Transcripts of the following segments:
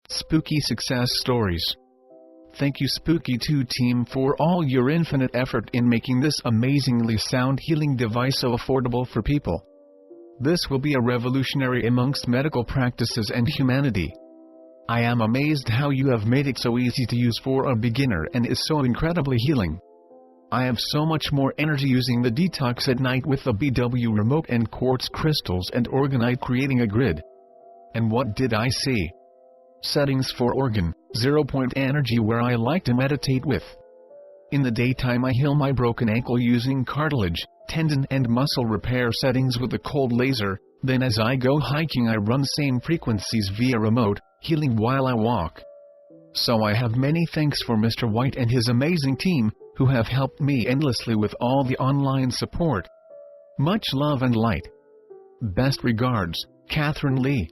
Spooky Success Stories. Thank you Spooky2 team for all your infinite effort in making this amazingly sound healing device so affordable for people. This will be a revolutionary amongst medical practices and humanity. I am amazed how you have made it so easy to use for a beginner and is so incredibly healing. I have so much more energy using the detox at night with the BW remote and quartz crystals and orgonite creating a grid. And what did I see? Settings for organ, 0-point energy where I like to meditate with. In the daytime I heal my broken ankle using cartilage, tendon and muscle repair settings with a cold laser, then as I go hiking I run same frequencies via remote, healing while I walk. So I have many thanks for Mr. White and his amazing team, who have helped me endlessly with all the online support. Much love and light. Best regards, Catherine Lee.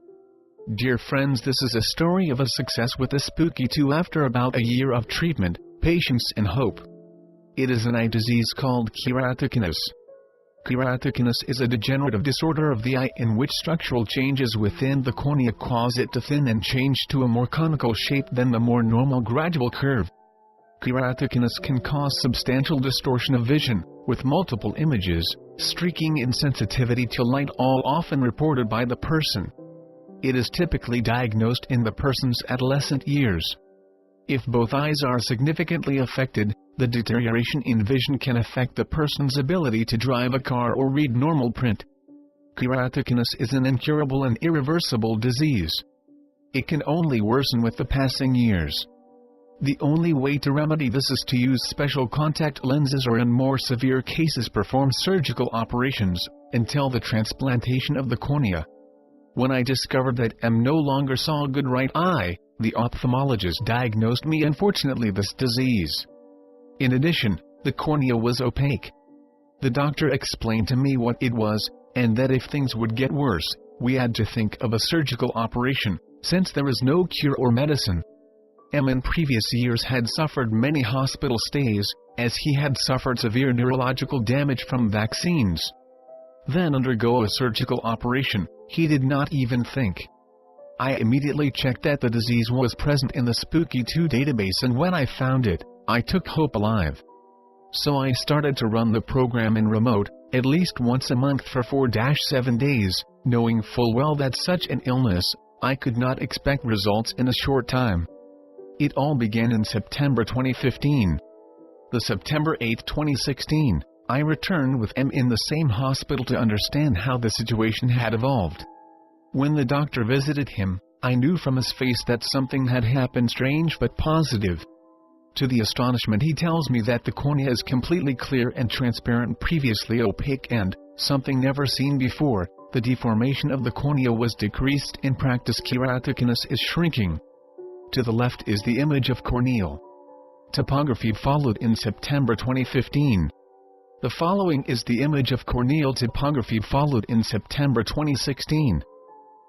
Dear friends, this is a story of a success with the Spooky2 after about a year of treatment, patience and hope. It is an eye disease called keratoconus. Keratoconus is a degenerative disorder of the eye in which structural changes within the cornea cause it to thin and change to a more conical shape than the more normal gradual curve. Keratoconus can cause substantial distortion of vision, with multiple images, streaking insensitivity to light, all often reported by the person. It is typically diagnosed in the person's adolescent years. If both eyes are significantly affected, the deterioration in vision can affect the person's ability to drive a car or read normal print. Keratoconus is an incurable and irreversible disease. It can only worsen with the passing years. The only way to remedy this is to use special contact lenses or in more severe cases perform surgical operations, until the transplantation of the cornea. When I discovered that I no longer saw good right eye, the ophthalmologist diagnosed me unfortunately this disease. In addition, the cornea was opaque. The doctor explained to me what it was, and that if things would get worse, we had to think of a surgical operation, since there is no cure or medicine. In previous years had suffered many hospital stays, as he had suffered severe neurological damage from vaccines. Then undergo a surgical operation, he did not even think. I immediately checked that the disease was present in the Spooky2 database, and when I found it, I took hope alive. So I started to run the program in remote, at least once a month for 4-7 days, knowing full well that such an illness, I could not expect results in a short time. It all began in September 2015. The September 8, 2016, I returned with M in the same hospital to understand how the situation had evolved. When the doctor visited him, I knew from his face that something had happened strange but positive. To the astonishment he tells me that the cornea is completely clear and transparent, previously opaque, and, something never seen before, the deformation of the cornea was decreased. In practice keratoconus is shrinking. To the left is the image of corneal topography followed in September 2015. The following is the image of corneal topography followed in September 2016.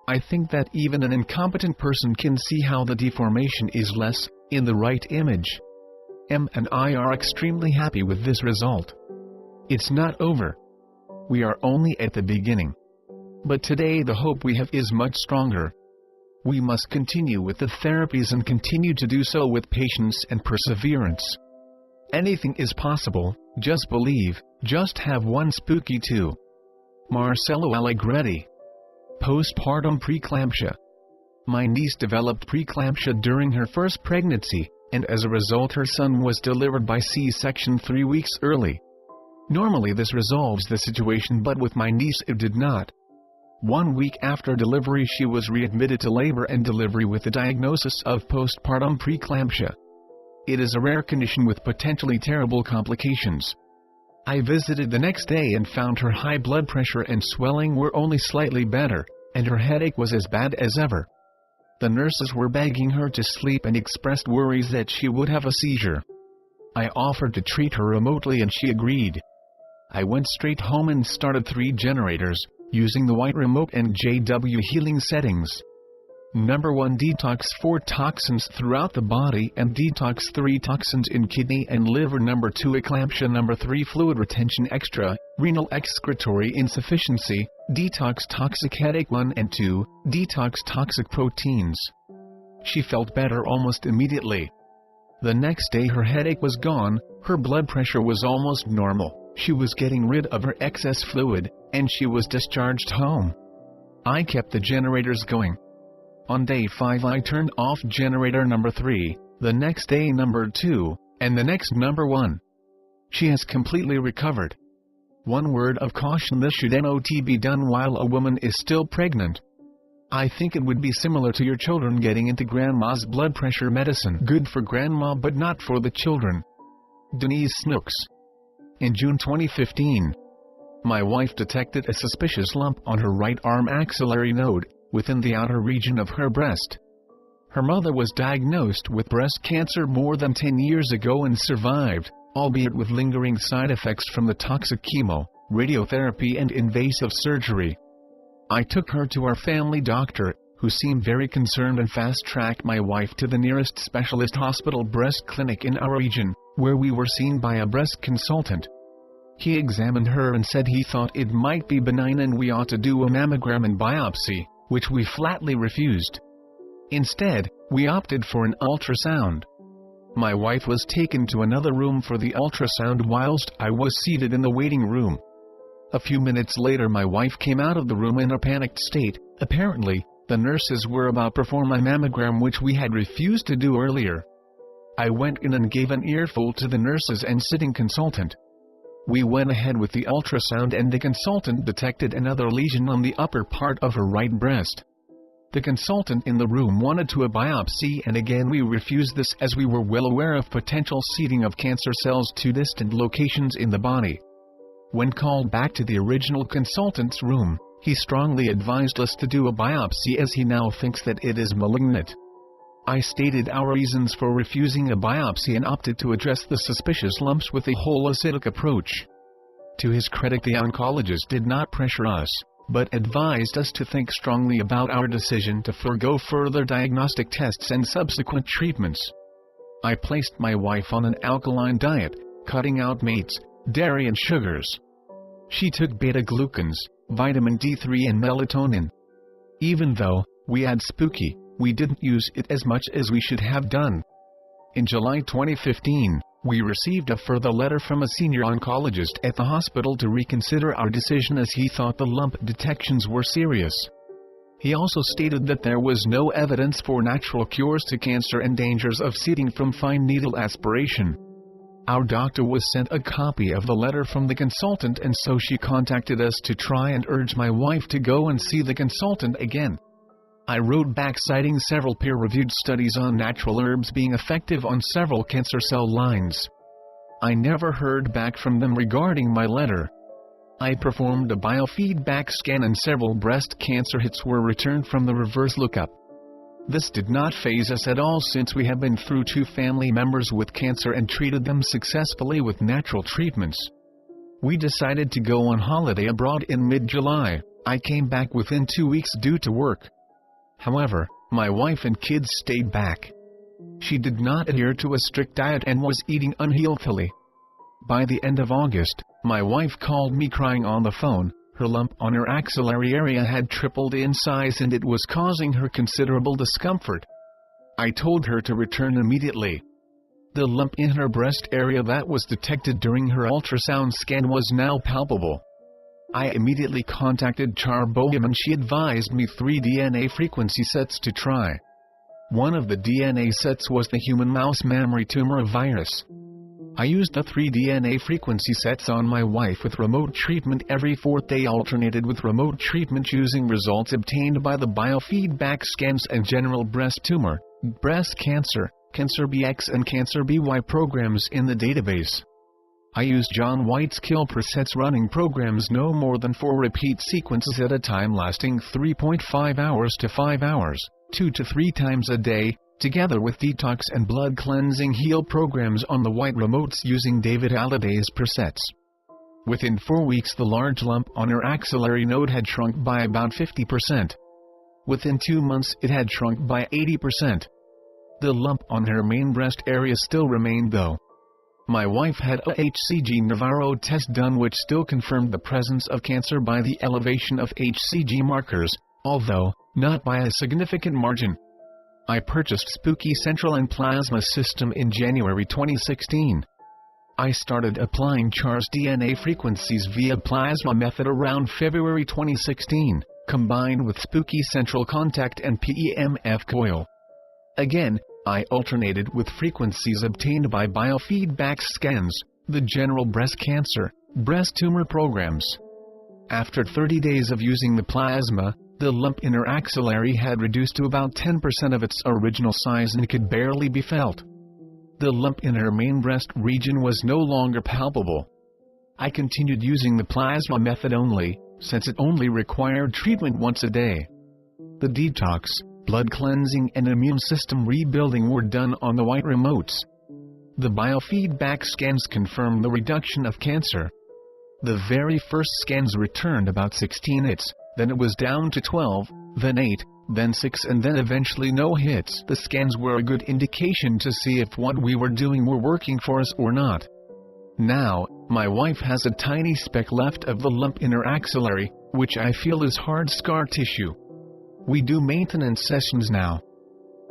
I think that even an incompetent person can see how the deformation is less, in the right image. M and I are extremely happy with this result. It's not over. We are only at the beginning. But today the hope we have is much stronger. We must continue with the therapies and continue to do so with patience and perseverance. Anything is possible, just believe, just have one Spooky2. Marcello Allegretti. Postpartum preeclampsia. My niece developed preeclampsia during her first pregnancy, and as a result her son was delivered by C-section 3 weeks early. Normally this resolves the situation, but with my niece it did not. 1 week after delivery she was readmitted to labor and delivery with the diagnosis of postpartum preeclampsia. It is a rare condition with potentially terrible complications. I visited the next day and found her high blood pressure and swelling were only slightly better, and her headache was as bad as ever. The nurses were begging her to sleep and expressed worries that she would have a seizure. I offered to treat her remotely and she agreed. I went straight home and started 3 generators, using the white remote and JW healing settings. Number 1, detox 4 toxins throughout the body and detox 3 toxins in kidney and liver. Number 2, eclampsia. Number 3, fluid retention extra, renal excretory insufficiency, detox toxic headache. 1 and 2, detox toxic proteins. She felt better almost immediately. The next day her headache was gone, her blood pressure was almost normal, she was getting rid of her excess fluid, and she was discharged home. I kept the generators going. On day 5 I turned off generator number 3, the next day number 2, and the next number 1. She has completely recovered. One word of caution: this should not be done while a woman is still pregnant. I think it would be similar to your children getting into grandma's blood pressure medicine. Good for grandma but not for the children. Denise Snooks. In June 2015, my wife detected a suspicious lump on her right arm axillary node, within the outer region of her breast. Her mother was diagnosed with breast cancer more than 10 years ago and survived, albeit with lingering side effects from the toxic chemo, radiotherapy and invasive surgery. I took her to our family doctor, who seemed very concerned, and fast-tracked my wife to the nearest specialist hospital breast clinic in our region, where we were seen by a breast consultant. He examined her and said he thought it might be benign and we ought to do a mammogram and biopsy, which we flatly refused. Instead, we opted for an ultrasound. My wife was taken to another room for the ultrasound whilst I was seated in the waiting room. A few minutes later my wife came out of the room in a panicked state. Apparently, the nurses were about to perform a mammogram, which we had refused to do earlier. I went in and gave an earful to the nurses and sitting consultant. We went ahead with the ultrasound and the consultant detected another lesion on the upper part of her right breast. The consultant in the room wanted to a biopsy, and again we refused this as we were well aware of potential seeding of cancer cells to distant locations in the body. When called back to the original consultant's room, he strongly advised us to do a biopsy as he now thinks that it is malignant. I stated our reasons for refusing a biopsy and opted to address the suspicious lumps with a holistic approach. To his credit, the oncologist did not pressure us, but advised us to think strongly about our decision to forego further diagnostic tests and subsequent treatments. I placed my wife on an alkaline diet, cutting out meats, dairy and sugars. She took beta-glucans, vitamin D3 and melatonin. Even though we had Spooky, we didn't use it as much as we should have done. In July 2015, we received a further letter from a senior oncologist at the hospital to reconsider our decision as he thought the lump detections were serious. He also stated that there was no evidence for natural cures to cancer and dangers of seeding from fine needle aspiration. Our doctor was sent a copy of the letter from the consultant, and so she contacted us to try and urge my wife to go and see the consultant again. I wrote back citing several peer-reviewed studies on natural herbs being effective on several cancer cell lines. I never heard back from them regarding my letter. I performed a biofeedback scan and several breast cancer hits were returned from the reverse lookup. This did not faze us at all, since we have been through 2 family members with cancer and treated them successfully with natural treatments. We decided to go on holiday abroad in mid-July. I came back within 2 weeks due to work. However, my wife and kids stayed back. She did not adhere to a strict diet and was eating unhealthily. By the end of August, my wife called me crying on the phone. Her lump on her axillary area had tripled in size and it was causing her considerable discomfort. I told her to return immediately. The lump in her breast area that was detected during her ultrasound scan was now palpable. I immediately contacted Charbogam and she advised me 3 DNA frequency sets to try. One of the DNA sets was the human mouse mammary tumor virus. I used the 3 DNA frequency sets on my wife with remote treatment every 4th day, alternated with remote treatment using results obtained by the biofeedback scans and general breast tumor, breast cancer, Cancer BX and Cancer BY programs in the database. I used John White's kill presets, running programs no more than 4 repeat sequences at a time lasting 3.5 hours to 5 hours, 2 to 3 times a day, together with detox and blood cleansing heal programs on the white remotes using David Halliday's presets. Within 4 weeks the large lump on her axillary node had shrunk by about 50%. Within 2 months it had shrunk by 80%. The lump on her main breast area still remained though. My wife had a HCG Navarro test done which still confirmed the presence of cancer by the elevation of HCG markers, although not by a significant margin. I purchased Spooky Central and Plasma System in January 2016. I started applying CHAR's DNA frequencies via plasma method around February 2016, combined with Spooky Central Contact and PEMF coil. Again, I alternated with frequencies obtained by biofeedback scans, the general breast cancer, breast tumor programs. After 30 days of using the plasma, the lump in her axillary had reduced to about 10% of its original size and could barely be felt. The lump in her main breast region was no longer palpable. I continued using the plasma method only, since it only required treatment once a day. The detox, blood cleansing and immune system rebuilding were done on the white remotes. The biofeedback scans confirmed the reduction of cancer. The very first scans returned about 16 hits, then it was down to 12, then 8, then 6 and then eventually no hits. The scans were a good indication to see if what we were doing were working for us or not. Now, my wife has a tiny speck left of the lump in her axillary, which I feel is hard scar tissue. We do maintenance sessions now.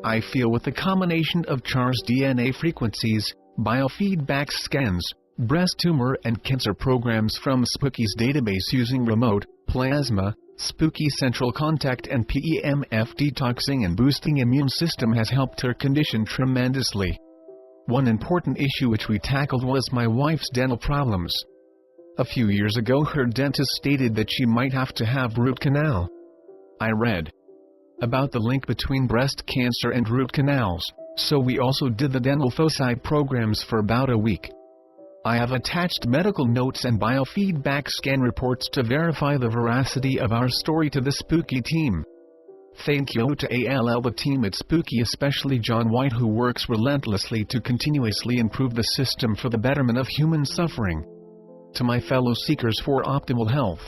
I feel with the combination of CHAR's DNA frequencies, biofeedback scans, breast tumor and cancer programs from Spooky's database using remote, plasma, Spooky Central Contact and PEMF detoxing and boosting immune system has helped her condition tremendously. One important issue which we tackled was my wife's dental problems. A few years ago her dentist stated that she might have to have root canal. I read about the link between breast cancer and root canals, so we also did the dental foci programs for about a week. I have attached medical notes and biofeedback scan reports to verify the veracity of our story to the Spooky team. Thank you to the team at Spooky, especially John White, who works relentlessly to continuously improve the system for the betterment of human suffering. To my fellow seekers for optimal health.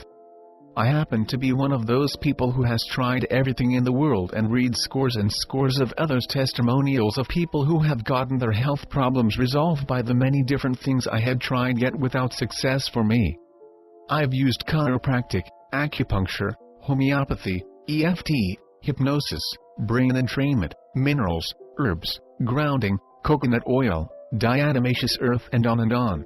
I happen to be one of those people who has tried everything in the world and read scores and scores of others' testimonials of people who have gotten their health problems resolved by the many different things I had tried yet without success for me. I've used chiropractic, acupuncture, homeopathy, EFT, hypnosis, brain entrainment, minerals, herbs, grounding, coconut oil, diatomaceous earth and on.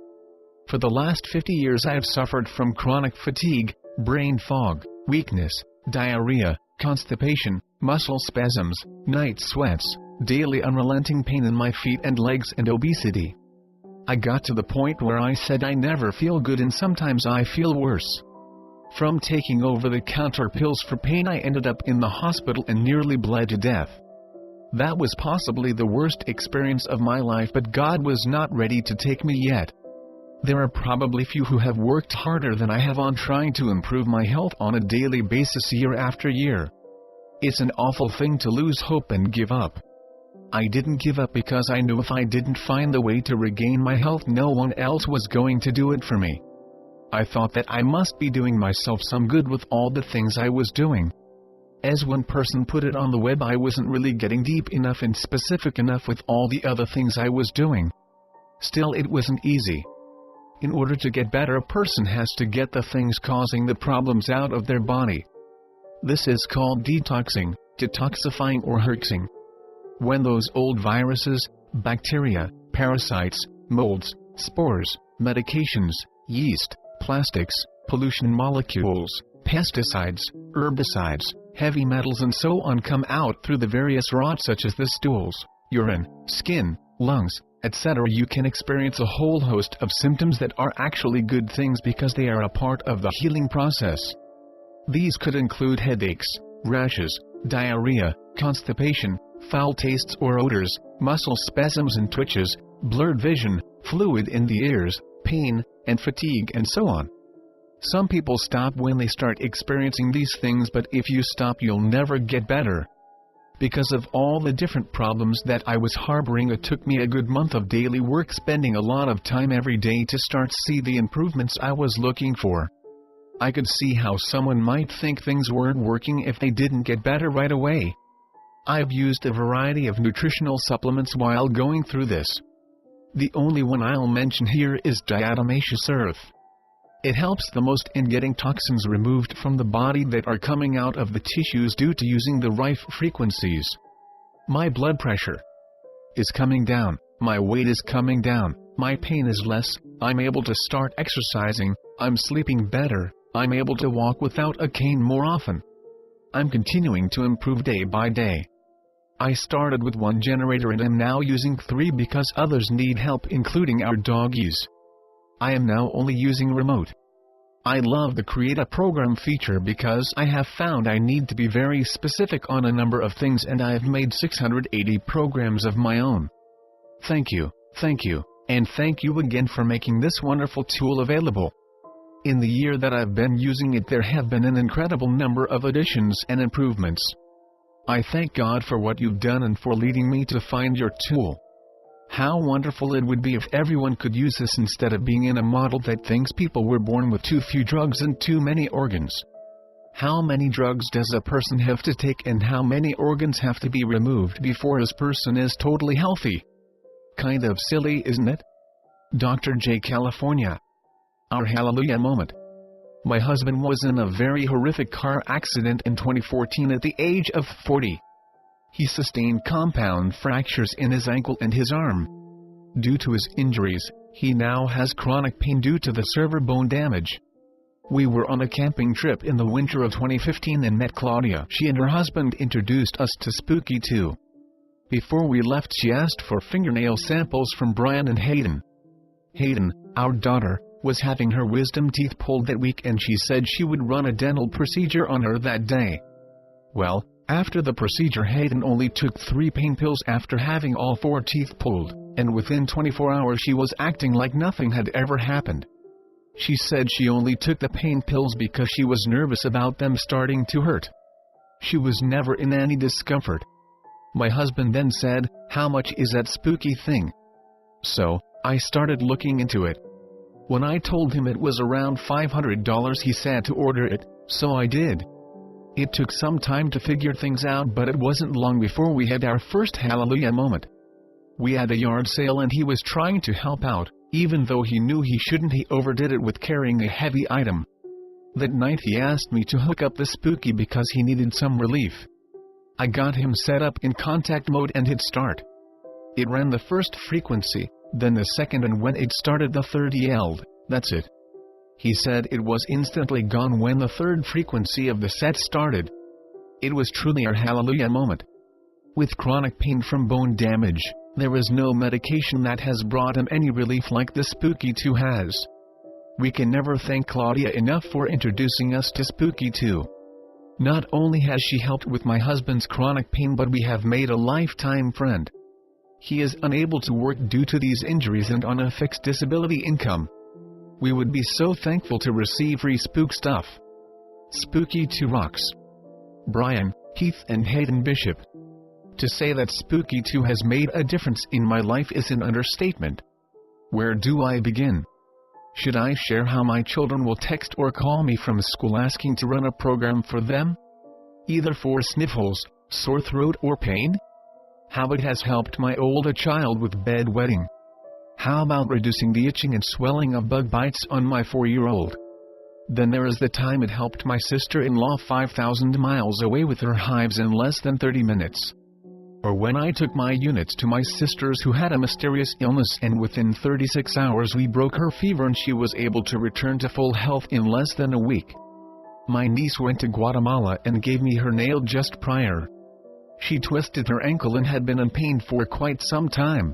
For the last 50 years I have suffered from chronic fatigue, brain fog, weakness, diarrhea, constipation, muscle spasms, night sweats, daily unrelenting pain in my feet and legs and obesity. I got to the point where I said I never feel good and sometimes I feel worse. From taking over-the-counter pills for pain I ended up in the hospital and nearly bled to death. That was possibly the worst experience of my life, but God was not ready to take me yet. There are probably few who have worked harder than I have on trying to improve my health on a daily basis year after year. It's an awful thing to lose hope and give up. I didn't give up because I knew if I didn't find the way to regain my health no one else was going to do it for me. I thought that I must be doing myself some good with all the things I was doing. As one person put it on the web, I wasn't really getting deep enough and specific enough with all the other things I was doing. Still, it wasn't easy. In order to get better, a person has to get the things causing the problems out of their body. This is called detoxing, detoxifying or hexing. When those old viruses, bacteria, parasites, molds, spores, medications, yeast, plastics, pollution molecules, pesticides, herbicides, heavy metals and so on come out through the various routes such as the stools, urine, skin, lungs, etc., you can experience a whole host of symptoms that are actually good things because they are a part of the healing process. These could include headaches, rashes, diarrhea, constipation, foul tastes or odors, muscle spasms and twitches, blurred vision, fluid in the ears, pain, and fatigue and so on. Some people stop when they start experiencing these things, but if you stop you'll never get better. Because of all the different problems that I was harboring, it took me a good month of daily work, spending a lot of time every day to start to see the improvements I was looking for. I could see how someone might think things weren't working if they didn't get better right away. I've used a variety of nutritional supplements while going through this. The only one I'll mention here is diatomaceous earth. It helps the most in getting toxins removed from the body that are coming out of the tissues due to using the Rife frequencies. My blood pressure is coming down, my weight is coming down, my pain is less, I'm able to start exercising, I'm sleeping better, I'm able to walk without a cane more often. I'm continuing to improve day by day. I started with 1 generator and am now using 3 because others need help, including our doggies. I am now only using remote. I love the Create a Program feature because I have found I need to be very specific on a number of things, and I have made 680 programs of my own. Thank you, and thank you again for making this wonderful tool available. In the year that I've been using it, there have been an incredible number of additions and improvements. I thank God for what you've done and for leading me to find your tool. How wonderful it would be if everyone could use this instead of being in a model that thinks people were born with too few drugs and too many organs. How many drugs does a person have to take, and how many organs have to be removed before this person is totally healthy? Kind of silly, isn't it? Dr. J. California. Our hallelujah moment. My husband was in a very horrific car accident in 2014 at the age of 40. He sustained compound fractures in his ankle and his arm. Due to his injuries, he now has chronic pain due to the severe bone damage. We were on a camping trip in the winter of 2015 and met Claudia. She and her husband introduced us to Spooky2. Before we left, she asked for fingernail samples from Brian and Hayden. Hayden, our daughter, was having her wisdom teeth pulled that week, and she said she would run a dental procedure on her that day. Well, after the procedure, Hayden only took 3 pain pills after having all 4 teeth pulled, and within 24 hours she was acting like nothing had ever happened. She said she only took the pain pills because she was nervous about them starting to hurt. She was never in any discomfort. My husband then said, "How much is that spooky thing?" So, I started looking into it. When I told him it was around $500, he said to order it, so I did. It took some time to figure things out, but it wasn't long before we had our first hallelujah moment. We had a yard sale and he was trying to help out, even though he knew he shouldn't. He overdid it with carrying a heavy item. That night he asked me to hook up the spooky because he needed some relief. I got him set up in contact mode and hit start. It ran the first frequency, then the second, and when it started the third he yelled, "That's it." He said it was instantly gone when the third frequency of the set started. It was truly our hallelujah moment. With chronic pain from bone damage, there is no medication that has brought him any relief like the Spooky2 has. We can never thank Claudia enough for introducing us to Spooky2. Not only has she helped with my husband's chronic pain, but we have made a lifetime friend. He is unable to work due to these injuries and on a fixed disability income. We would be so thankful to receive free spook stuff. Spooky2 rocks. Brian, Heath and Hayden Bishop. To say that Spooky2 has made a difference in my life is an understatement. Where do I begin? Should I share how my children will text or call me from school asking to run a program for them? Either for sniffles, sore throat or pain? How it has helped my older child with bedwetting. How about reducing the itching and swelling of bug bites on my 4-year-old? Then there is the time it helped my sister-in-law 5,000 miles away with her hives in less than 30 minutes. Or when I took my units to my sisters who had a mysterious illness and within 36 hours we broke her fever and she was able to return to full health in less than a week. My niece went to Guatemala and gave me her nail just prior. She twisted her ankle and had been in pain for quite some time.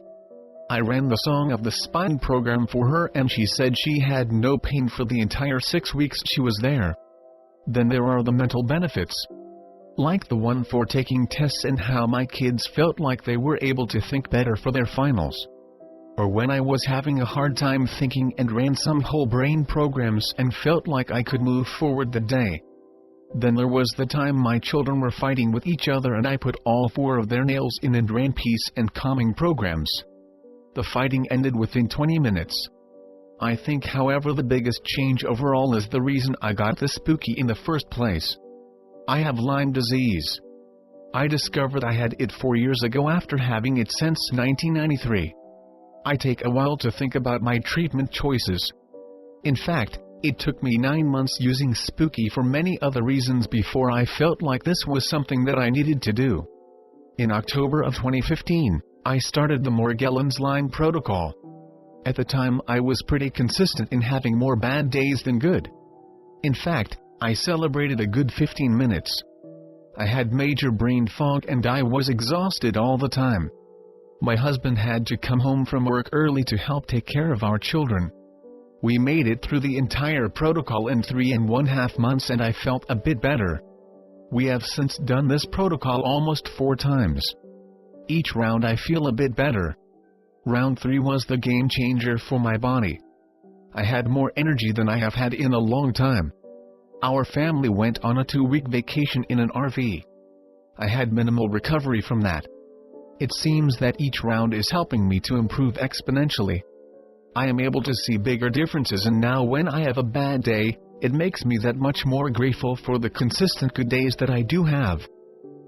I ran the Song of the Spine program for her and she said she had no pain for the entire 6 weeks she was there. Then there are the mental benefits. Like the one for taking tests and how my kids felt like they were able to think better for their finals. Or when I was having a hard time thinking and ran some whole brain programs and felt like I could move forward the day. Then there was the time my children were fighting with each other and I put all 4 of their nails in and ran peace and calming programs. The fighting ended within 20 minutes. I think, however, the biggest change overall is the reason I got the spooky in the first place. I have Lyme disease. I discovered I had it 4 years ago after having it since 1993. I take a while to think about my treatment choices. In fact, it took me 9 months using Spooky for many other reasons before I felt like this was something that I needed to do. In October of 2015, I started the Morgellons Lyme protocol. At the time I was pretty consistent in having more bad days than good. In fact, I celebrated a good 15 minutes. I had major brain fog and I was exhausted all the time. My husband had to come home from work early to help take care of our children. We made it through the entire protocol in 3.5 months and I felt a bit better. We have since done this protocol almost 4 times. Each round I feel a bit better. Round 3 was the game changer for my body. I had more energy than I have had in a long time. Our family went on a 2-week vacation in an RV. I had minimal recovery from that. It seems that each round is helping me to improve exponentially. I am able to see bigger differences, and now when I have a bad day, it makes me that much more grateful for the consistent good days that I do have.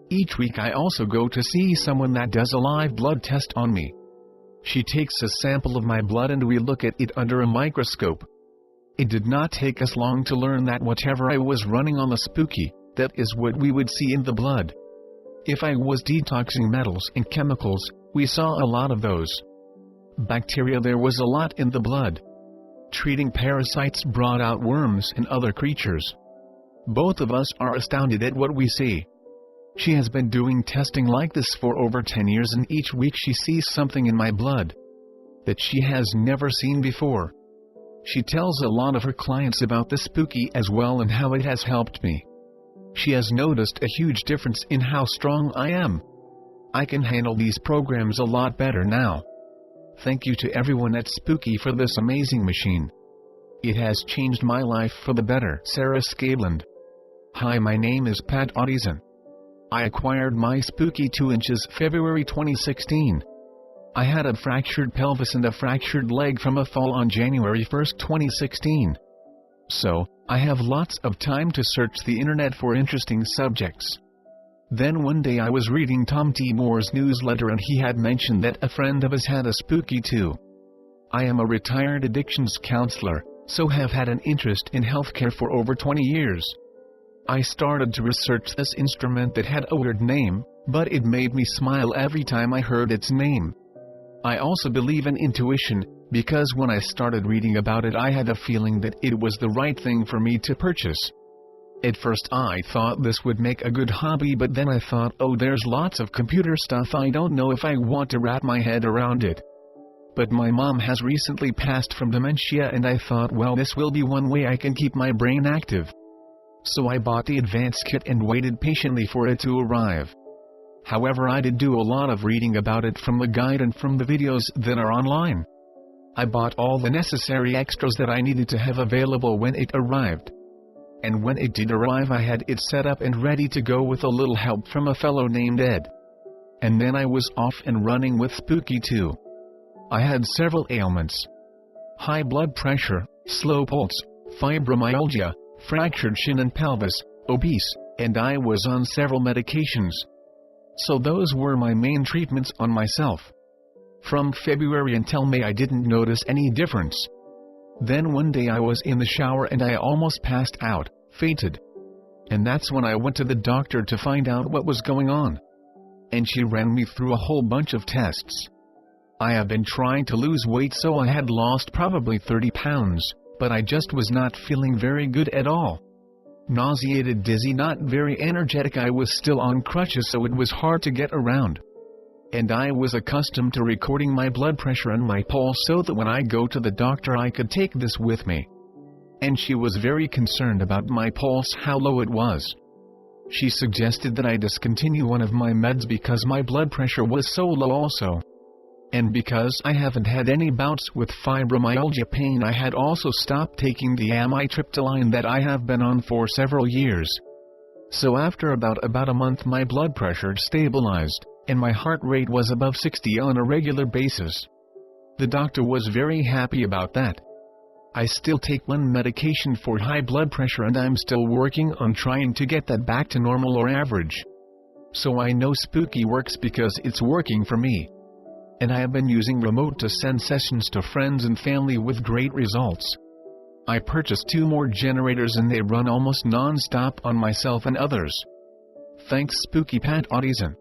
Each week I also go to see someone that does a live blood test on me. She takes a sample of my blood and we look at it under a microscope. It did not take us long to learn that whatever I was running on the Spooky, that is what we would see in the blood. If I was detoxing metals and chemicals, we saw a lot of those. Bacteria, there was a lot in the blood. Treating parasites brought out worms and other creatures. Both of us are astounded at what we see. She has been doing testing like this for over 10 years and each week she sees something in my blood that she has never seen before. She tells a lot of her clients about the Spooky as well and how it has helped me. She has noticed a huge difference in how strong I am. I can handle these programs a lot better now. Thank you to everyone at Spooky for this amazing machine. It has changed my life for the better. Sarah Scabland. Hi, my name is Pat Audison. I acquired my Spooky 2 inches February 2016. I had a fractured pelvis and a fractured leg from a fall on January 1, 2016. So, I have lots of time to search the internet for interesting subjects. Then one day I was reading Tom T. Moore's newsletter and he had mentioned that a friend of his had a Spooky 2. I am a retired addictions counselor, so have had an interest in healthcare for over 20 years. I started to research this instrument that had a weird name, but it made me smile every time I heard its name. I also believe in intuition, because when I started reading about it I had a feeling that it was the right thing for me to purchase. At first I thought this would make a good hobby, but then I thought, oh, there's lots of computer stuff, I don't know if I want to wrap my head around it. But my mom has recently passed from dementia and I thought, well, this will be one way I can keep my brain active. So I bought the advanced kit and waited patiently for it to arrive. However, I did do a lot of reading about it from the guide and from the videos that are online. I bought all the necessary extras that I needed to have available when it arrived. And when it did arrive I had it set up and ready to go with a little help from a fellow named Ed. And then I was off and running with Spooky 2. I had several ailments: high blood pressure, slow pulse, fibromyalgia, fractured shin and pelvis, obese, and I was on several medications. So those were my main treatments on myself. From February until May I didn't notice any difference. Then one day I was in the shower and I almost passed out, fainted. And that's when I went to the doctor to find out what was going on. And she ran me through a whole bunch of tests. I have been trying to lose weight, so I had lost probably 30 pounds, but I just was not feeling very good at all. Nauseated, dizzy, not very energetic. I was still on crutches, so it was hard to get around. And I was accustomed to recording my blood pressure and my pulse so that when I go to the doctor I could take this with me. And she was very concerned about my pulse, how low it was. She suggested that I discontinue one of my meds because my blood pressure was so low also. And because I haven't had any bouts with fibromyalgia pain, I had also stopped taking the amitriptyline that I have been on for several years. So after about a month my blood pressure stabilized, and my heart rate was above 60 on a regular basis. The doctor was very happy about that. I still take one medication for high blood pressure and I'm still working on trying to get that back to normal or average. So I know Spooky works because it's working for me. And I have been using remote to send sessions to friends and family with great results. I purchased 2 more generators and they run almost non-stop on myself and others. Thanks Spooky Pat Audison.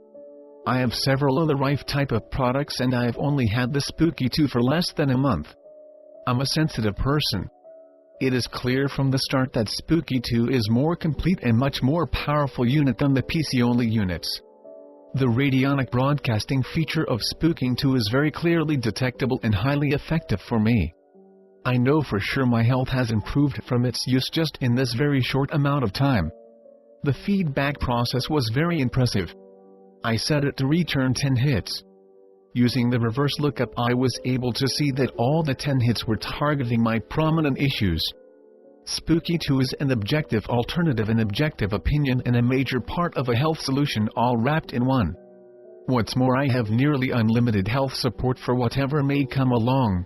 I have several other Rife type of products and I have only had the Spooky2 for less than a month. I'm a sensitive person. It is clear from the start that Spooky2 is more complete and much more powerful unit than the PC-only units. The radionic broadcasting feature of Spooky2 is very clearly detectable and highly effective for me. I know for sure my health has improved from its use just in this very short amount of time. The feedback process was very impressive. I set it to return 10 hits. Using the reverse lookup, I was able to see that all the 10 hits were targeting my prominent issues. Spooky2 is an objective alternative, an objective opinion, and a major part of a health solution all wrapped in one. What's more, I have nearly unlimited health support for whatever may come along.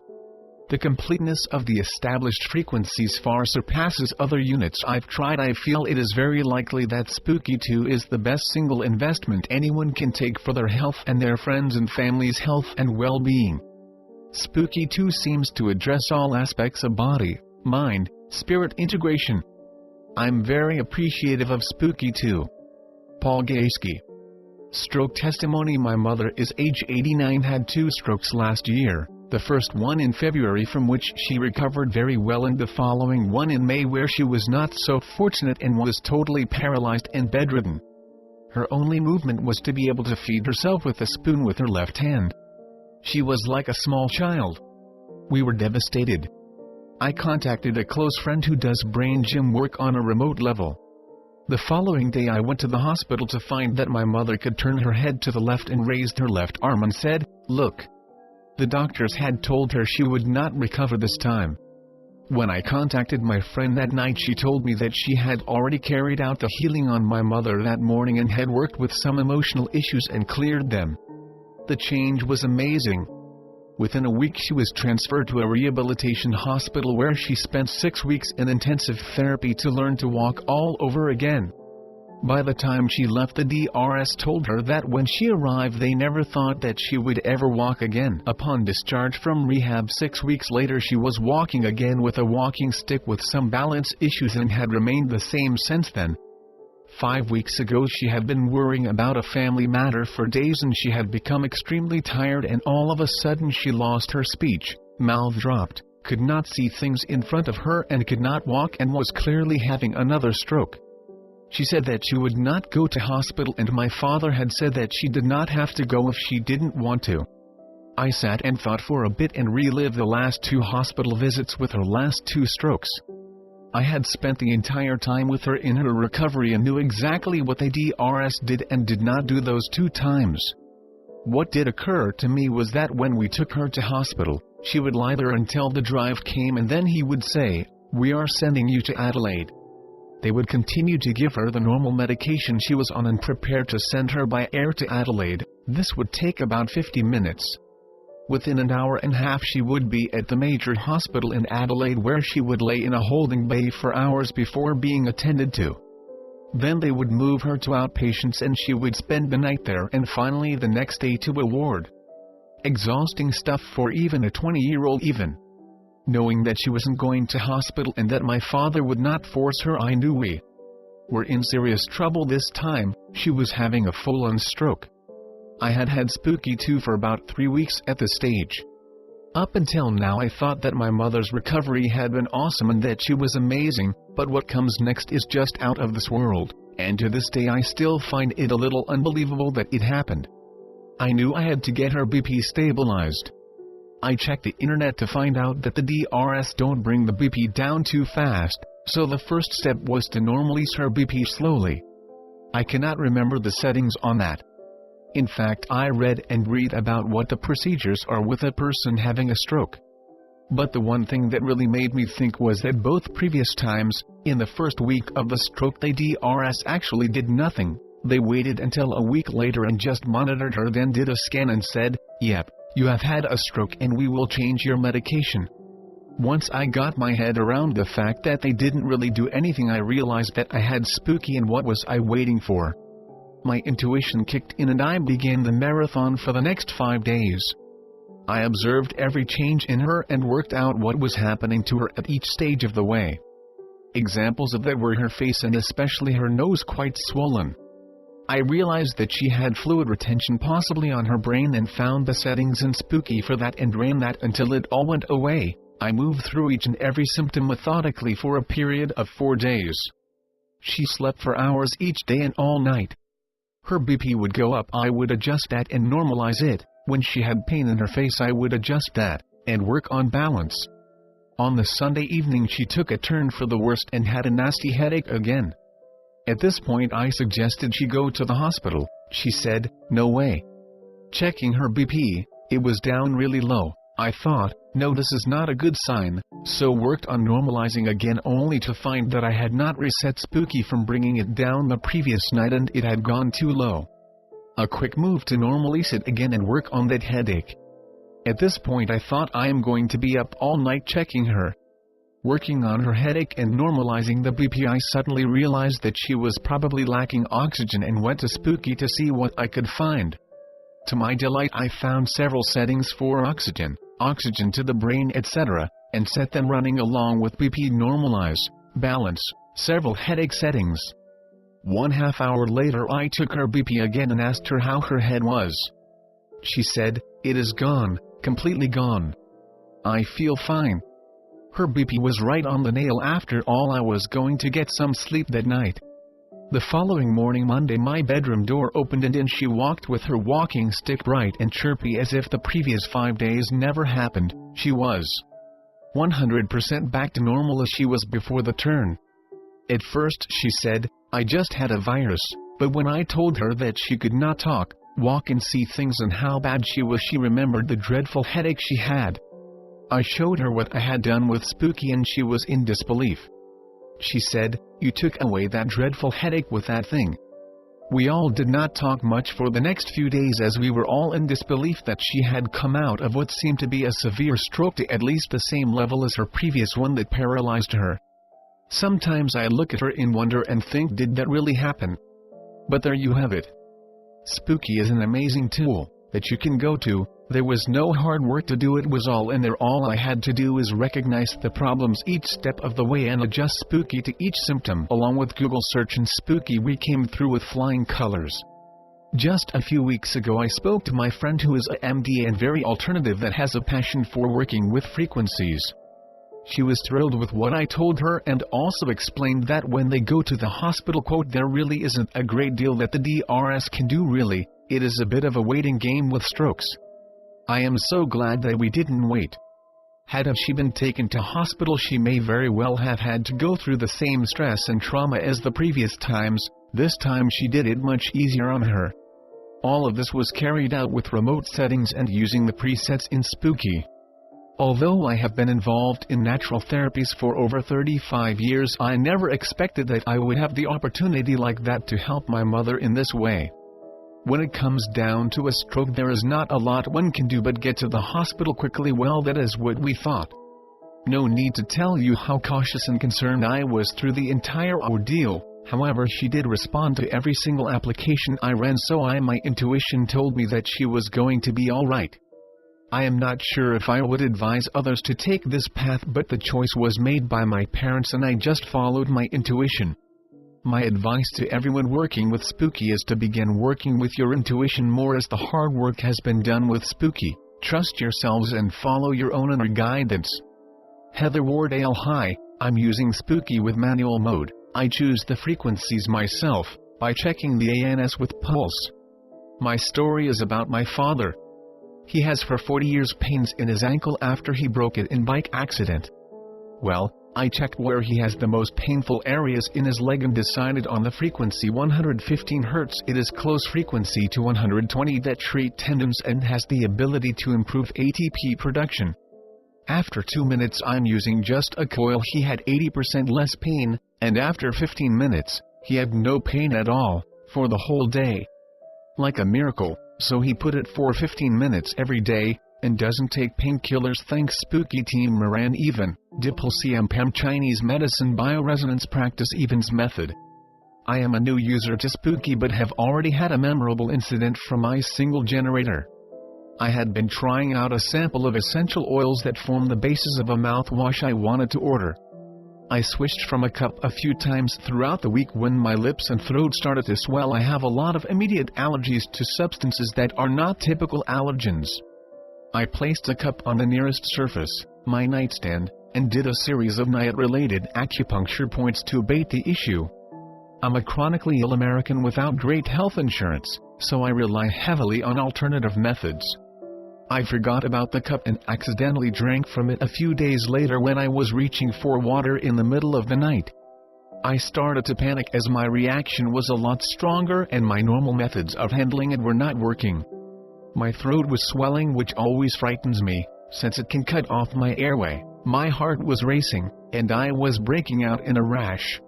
The completeness of the established frequencies far surpasses other units I've tried. I feel it is very likely that Spooky2 is the best single investment anyone can take for their health and their friends and family's health and well-being. Spooky2 seems to address all aspects of body, mind, spirit integration. I'm very appreciative of Spooky2. Paul Gaiski. Stroke testimony. My mother is age 89, had 2 strokes last year. The first one in February, from which she recovered very well, and the following one in May, where she was not so fortunate and was totally paralyzed and bedridden. Her only movement was to be able to feed herself with a spoon with her left hand. She was like a small child. We were devastated. I contacted a close friend who does brain gym work on a remote level. The following day I went to the hospital to find that my mother could turn her head to the left and raised her left arm and said, "Look." The doctors had told her she would not recover this time. When I contacted my friend that night, she told me that she had already carried out the healing on my mother that morning and had worked with some emotional issues and cleared them. The change was amazing. Within a week she was transferred to a rehabilitation hospital where she spent 6 weeks in intensive therapy to learn to walk all over again. By the time she left, the DRS told her that when she arrived they never thought that she would ever walk again. Upon discharge from rehab 6 weeks later, she was walking again with a walking stick with some balance issues and had remained the same since then. 5 weeks ago she had been worrying about a family matter for days and she had become extremely tired, and all of a sudden she lost her speech, mouth dropped, could not see things in front of her and could not walk, and was clearly having another stroke. She said that she would not go to hospital, and my father had said that she did not have to go if she didn't want to. I sat and thought for a bit and relived the last 2 hospital visits with her last 2 strokes. I had spent the entire time with her in her recovery and knew exactly what the DRS did and did not do those 2 times. What did occur to me was that when we took her to hospital, she would lie there until the drive came, and then he would say, "We are sending you to Adelaide." They would continue to give her the normal medication she was on and prepare to send her by air to Adelaide. This would take about 50 minutes. Within an hour and a half she would be at the major hospital in Adelaide, where she would lay in a holding bay for hours before being attended to. Then they would move her to outpatients and she would spend the night there, and finally the next day to a ward. Exhausting stuff for even a 20-year-old even. Knowing that she wasn't going to hospital and that my father would not force her, I knew we were in serious trouble this time. She was having a full-on stroke. I had had Spooky2 for about 3 weeks at this stage. Up until now I thought that my mother's recovery had been awesome and that she was amazing, but what comes next is just out of this world, and to this day I still find it a little unbelievable that it happened. I knew I had to get her BP stabilized. I checked the internet to find out that the DRS don't bring the BP down too fast, so the first step was to normalize her BP slowly. I cannot remember the settings on that. In fact, I read about what the procedures are with a person having a stroke. But the one thing that really made me think was that both previous times, in the first week of the stroke, the DRS actually did nothing. They waited until a week later and just monitored her, then did a scan and said, "Yep, you have had a stroke and we will change your medication." Once I got my head around the fact that they didn't really do anything, I realized that I had Spooky, and what was I waiting for? My intuition kicked in and I began the marathon for the next 5 days. I observed every change in her and worked out what was happening to her at each stage of the way. Examples of that were her face and especially her nose quite swollen. I realized that she had fluid retention possibly on her brain and found the settings in Spooky for that and ran that until it all went away. I moved through each and every symptom methodically for a period of 4 days. She slept for hours each day and all night. Her BP would go up, I would adjust that and normalize it. When she had pain in her face, I would adjust that and work on balance. On the Sunday evening she took a turn for the worst and had a nasty headache again. At this point I suggested she go to the hospital. She said, "No way." Checking her BP, it was down really low. I thought, no, this is not a good sign, so worked on normalizing again only to find that I had not reset Spooky from bringing it down the previous night and it had gone too low. A quick move to normalize it again and work on that headache. At this point I thought I am going to be up all night checking her. Working on her headache and normalizing the BP, I suddenly realized that she was probably lacking oxygen and went to Spooky to see what I could find. To my delight I found several settings for oxygen to the brain etc., and set them running along with BP normalize, balance, several headache settings. 1/2 hour later I took her BP again and asked her how her head was. She said, "It is gone, completely gone. I feel fine." Her BP was right on the nail. After all, I was going to get some sleep that night. The following morning, Monday, my bedroom door opened and in she walked with her walking stick, bright and chirpy as if the previous 5 days never happened. She was 100% back to normal as she was before the turn. At first she said, "I just had a virus," but when I told her that she could not talk, walk and see things and how bad she was, she remembered the dreadful headache she had. I showed her what I had done with Spooky and she was in disbelief. She said, "You took away that dreadful headache with that thing." We all did not talk much for the next few days as we were all in disbelief that she had come out of what seemed to be a severe stroke to at least the same level as her previous one that paralyzed her. Sometimes I look at her in wonder and think, did that really happen? But there you have it. Spooky is an amazing tool that you can go to. There was no hard work to do, it was all in there. All I had to do is recognize the problems each step of the way and adjust Spooky to each symptom. Along with Google search and Spooky, we came through with flying colors. Just a few weeks ago I spoke to my friend who is a MD and very alternative that has a passion for working with frequencies. She was thrilled with what I told her and also explained that when they go to the hospital, quote, there really isn't a great deal that the DRS can do really, it is a bit of a waiting game with strokes. I am so glad that we didn't wait. Had she been taken to hospital, she may very well have had to go through the same stress and trauma as the previous times. This time she did it much easier on her. All of this was carried out with remote settings and using the presets in Spooky. Although I have been involved in natural therapies for over 35 years, I never expected that I would have the opportunity like that to help my mother in this way. When it comes down to a stroke, there is not a lot one can do but get to the hospital quickly. Well, that is what we thought. No need to tell you how cautious and concerned I was through the entire ordeal. However, she did respond to every single application I ran, so my intuition told me that she was going to be all right. I am not sure if I would advise others to take this path, but the choice was made by my parents and I just followed my intuition. My advice to everyone working with Spooky is to begin working with your intuition more as the hard work has been done with Spooky. Trust yourselves and follow your own inner guidance. Heather Wardale. Hi, I'm using Spooky with manual mode. I choose the frequencies myself, by checking the ANS with pulse. My story is about my father. He has for 40 years pains in his ankle after he broke it in bike accident. Well, I checked where he has the most painful areas in his leg and decided on the frequency 115 Hz. It is close frequency to 120 that treat tendons and has the ability to improve ATP production. After 2 minutes I'm using just a coil, he had 80% less pain, and after 15 minutes, he had no pain at all, for the whole day. Like a miracle, so he put it for 15 minutes every day, and doesn't take painkillers. Thanks Spooky Team. Moran Even, Dipl Chinese medicine bioresonance practice Evans method. I am a new user to Spooky but have already had a memorable incident from my single generator. I had been trying out a sample of essential oils that form the basis of a mouthwash I wanted to order. I switched from a cup a few times throughout the week when my lips and throat started to swell. I have a lot of immediate allergies to substances that are not typical allergens. I placed a cup on the nearest surface, my nightstand, and did a series of night-related acupuncture points to abate the issue. I'm a chronically ill American without great health insurance, so I rely heavily on alternative methods. I forgot about the cup and accidentally drank from it a few days later when I was reaching for water in the middle of the night. I started to panic as my reaction was a lot stronger and my normal methods of handling it were not working. My throat was swelling, which always frightens me, since it can cut off my airway. My heart was racing, and I was breaking out in a rash.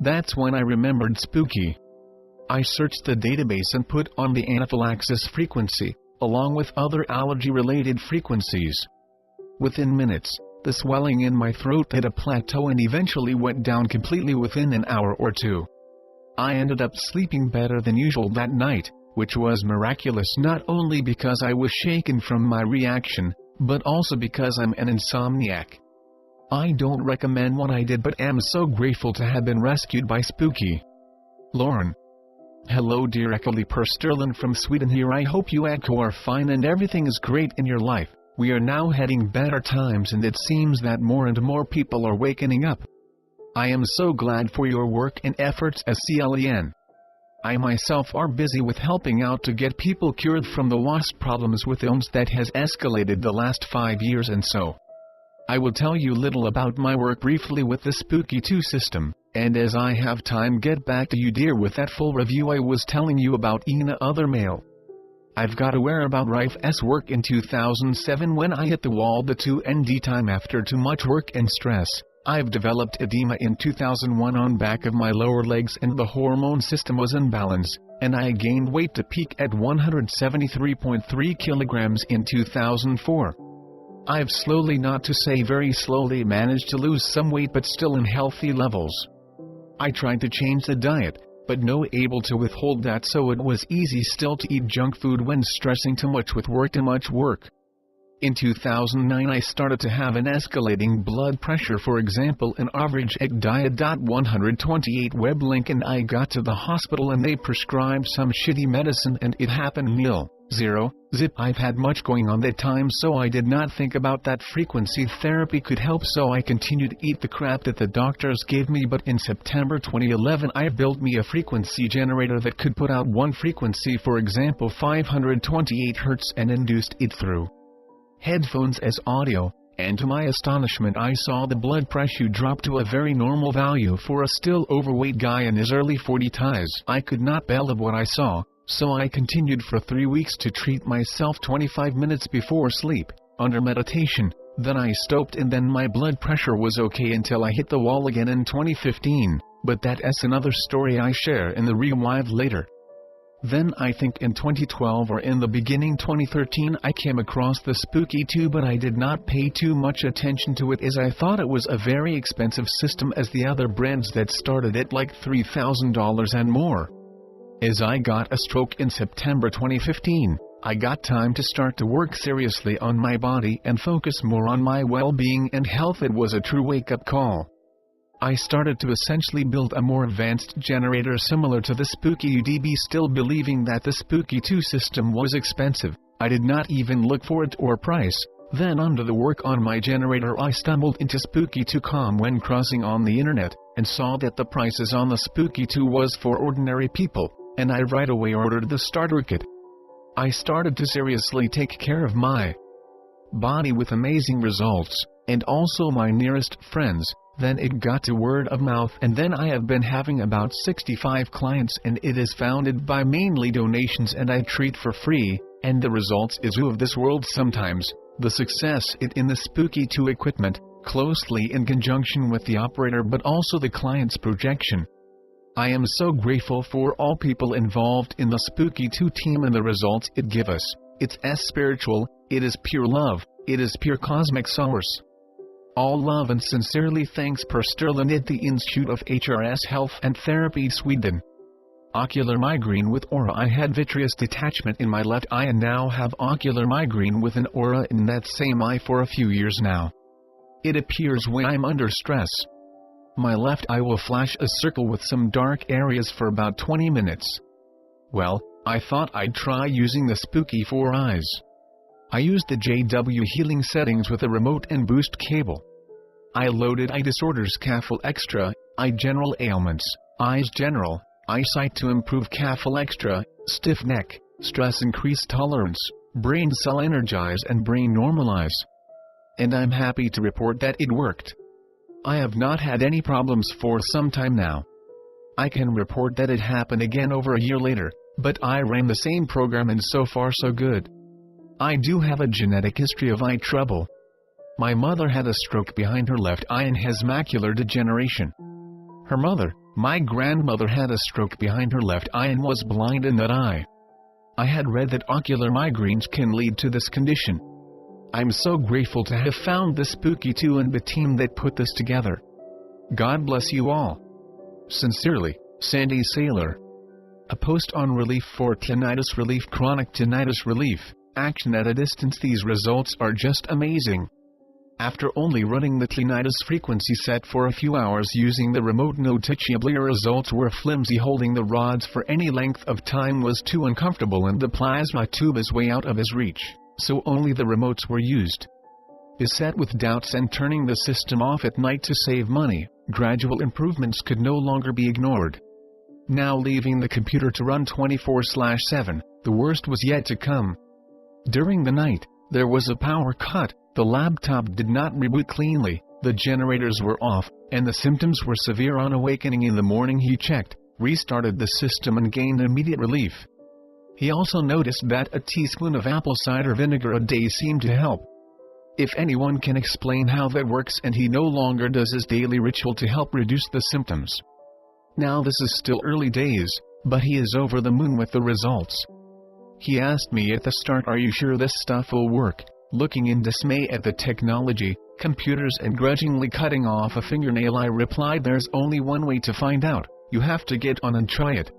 That's when I remembered Spooky. I searched the database and put on the anaphylaxis frequency, along with other allergy-related frequencies. Within minutes, the swelling in my throat hit a plateau and eventually went down completely within an hour or two. I ended up sleeping better than usual that night, which was miraculous not only because I was shaken from my reaction, but also because I'm an insomniac. I don't recommend what I did, but am so grateful to have been rescued by Spooky. Lauren. Hello dear Eckerly Persterlin from Sweden here. I hope you are fine and everything is great in your life. We are now heading better times and it seems that more and more people are waking up. I am so glad for your work and efforts as CLEN. I myself are busy with helping out to get people cured from the wasp problems with illness that has escalated the last 5 years, and so I will tell you little about my work briefly with the Spooky2 system, and as I have time get back to you dear with that full review I was telling you about in the other mail. I've got aware about Rife's work in 2007 when I hit the wall the 2ND time after too much work and stress. I've developed edema in 2001 on back of my lower legs and the hormone system was in balance, and I gained weight to peak at 173.3 kilograms in 2004. I've slowly, not to say very slowly, managed to lose some weight but still in healthy levels. I tried to change the diet, but no able to withhold that, so it was easy still to eat junk food when stressing too much with work. In 2009 I started to have an escalating blood pressure, for example an average egg diet. 128 web link, and I got to the hospital and they prescribed some shitty medicine and it happened zero zip. I've had much going on that time, so I did not think about that frequency therapy could help, so I continued to eat the crap that the doctors gave me. But in September 2011 I built me a frequency generator that could put out one frequency, for example 528 Hz, and induced it through headphones as audio, and to my astonishment I saw the blood pressure drop to a very normal value for a still overweight guy in his early 40s. I could not believe what I saw, so I continued for 3 weeks to treat myself 25 minutes before sleep, under meditation. Then I stopped and then my blood pressure was okay until I hit the wall again in 2015, but that's another story I share in the rewind later. Then I think in 2012 or in the beginning 2013 I came across the Spooky2, but I did not pay too much attention to it as I thought it was a very expensive system as the other brands that started at like $3,000 and more. As I got a stroke in September 2015, I got time to start to work seriously on my body and focus more on my well-being and health. It was a true wake-up call. I started to essentially build a more advanced generator similar to the Spooky-UDB, still believing that the Spooky2 system was expensive. I did not even look for it or price. Then under the work on my generator I stumbled into Spooky2.com when crossing on the internet, and saw that the prices on the Spooky2 was for ordinary people, and I right away ordered the starter kit. I started to seriously take care of my body with amazing results, and also my nearest friends. Then it got to word of mouth, and then I have been having about 65 clients, and it is founded by mainly donations, and I treat for free, and the results is of this world. Sometimes the success in the Spooky2 equipment, closely in conjunction with the operator but also the client's projection. I am so grateful for all people involved in the Spooky2 team and the results it gives us. It's spiritual, it is pure love, it is pure cosmic source. All love and sincerely thanks per Sterling at the Institute of HRS Health and Therapy, Sweden. Ocular migraine with aura. I had vitreous detachment in my left eye and now have ocular migraine with an aura in that same eye for a few years now. It appears when I'm under stress. My left eye will flash a circle with some dark areas for about 20 minutes. Well, I thought I'd try using the Spooky4 eyes. I used the JW healing settings with a remote and boost cable. I loaded eye disorders CAFL Extra, eye general ailments, eyes general, eyesight to improve CAFL Extra, stiff neck, stress increase tolerance, brain cell energize and brain normalize. And I'm happy to report that it worked. I have not had any problems for some time now. I can report that it happened again over a year later, but I ran the same program and so far so good. I do have a genetic history of eye trouble. My mother had a stroke behind her left eye and has macular degeneration. Her mother, my grandmother, had a stroke behind her left eye and was blind in that eye. I had read that ocular migraines can lead to this condition. I'm so grateful to have found the Spooky2 and the team that put this together. God bless you all. Sincerely, Sandy Sailor. A post on relief for tinnitus relief, chronic tinnitus relief, action at a distance. These results are just amazing. After only running the tinnitus frequency set for a few hours using the remote noticeably results were flimsy. Holding the rods for any length of time was too uncomfortable and the plasma tube is way out of his reach, so only the remotes were used. Beset with doubts and turning the system off at night to save money, gradual improvements could no longer be ignored. Now leaving the computer to run 24/7, the worst was yet to come. During the night, there was a power cut, the laptop did not reboot cleanly, the generators were off, and the symptoms were severe. On awakening in the morning he checked, restarted the system and gained immediate relief. He also noticed that a teaspoon of apple cider vinegar a day seemed to help. If anyone can explain how that works, and he no longer does his daily ritual to help reduce the symptoms. Now this is still early days, but he is over the moon with the results. He asked me at the start, "Are you sure this stuff will work?" Looking in dismay at the technology, computers, and grudgingly cutting off a fingernail, I replied, "There's only one way to find out. You have to get on and try it.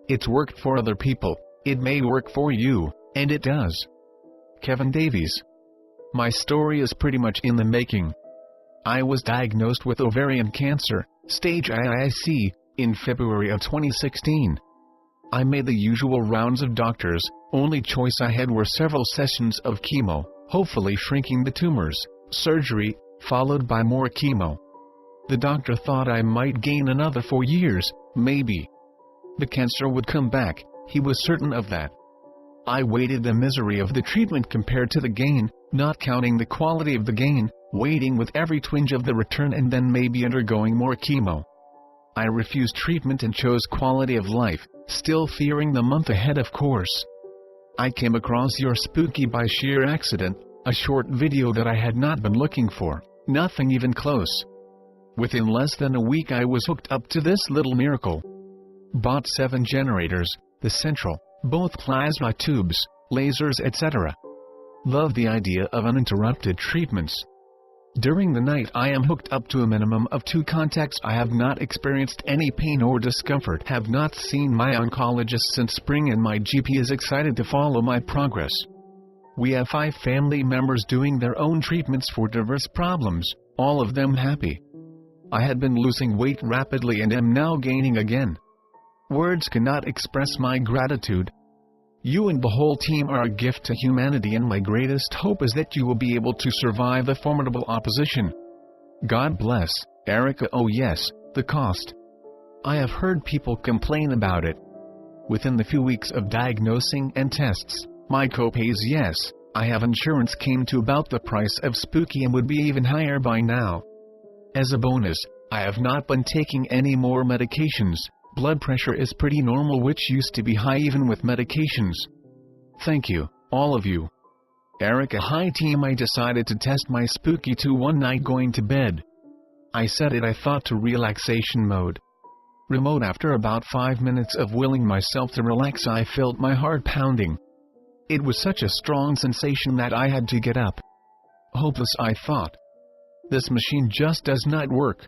It's worked for other people. It may work for you, and it does." Kevin Davies. My story is pretty much in the making. I was diagnosed with ovarian cancer, stage IIC, in February of 2016. I made the usual rounds of doctors. Only choice I had were several sessions of chemo, hopefully shrinking the tumors, surgery, followed by more chemo. The doctor thought I might gain another 4 years, maybe. The cancer would come back, he was certain of that. I waited the misery of the treatment compared to the gain, not counting the quality of the gain, waiting with every twinge of the return and then maybe undergoing more chemo. I refused treatment and chose quality of life, still fearing the month ahead, of course. I came across your Spooky by sheer accident, a short video that I had not been looking for, nothing even close. Within less than a week I was hooked up to this little miracle. Bought 7 generators, the central, both plasma tubes, lasers, etc. Love the idea of uninterrupted treatments. During the night I am hooked up to a minimum of 2 contacts. I have not experienced any pain or discomfort, have not seen my oncologist since spring, and my GP is excited to follow my progress. We have 5 family members doing their own treatments for diverse problems, all of them happy. I had been losing weight rapidly and am now gaining again. Words cannot express my gratitude. You and the whole team are a gift to humanity, and my greatest hope is that you will be able to survive the formidable opposition. God bless, Erica. Oh yes, the cost. I have heard people complain about it. Within the few weeks of diagnosing and tests, my copays, yes, I have insurance, came to about the price of Spooky and would be even higher by now. As a bonus, I have not been taking any more medications. Blood pressure is pretty normal, which used to be high even with medications. Thank you, all of you. Erica. Hi team, I decided to test my Spooky2 one night going to bed. I set it, I thought, to relaxation mode. Remote. After about 5 minutes of willing myself to relax, I felt my heart pounding. It was such a strong sensation that I had to get up. Hopeless, I thought. This machine just does not work.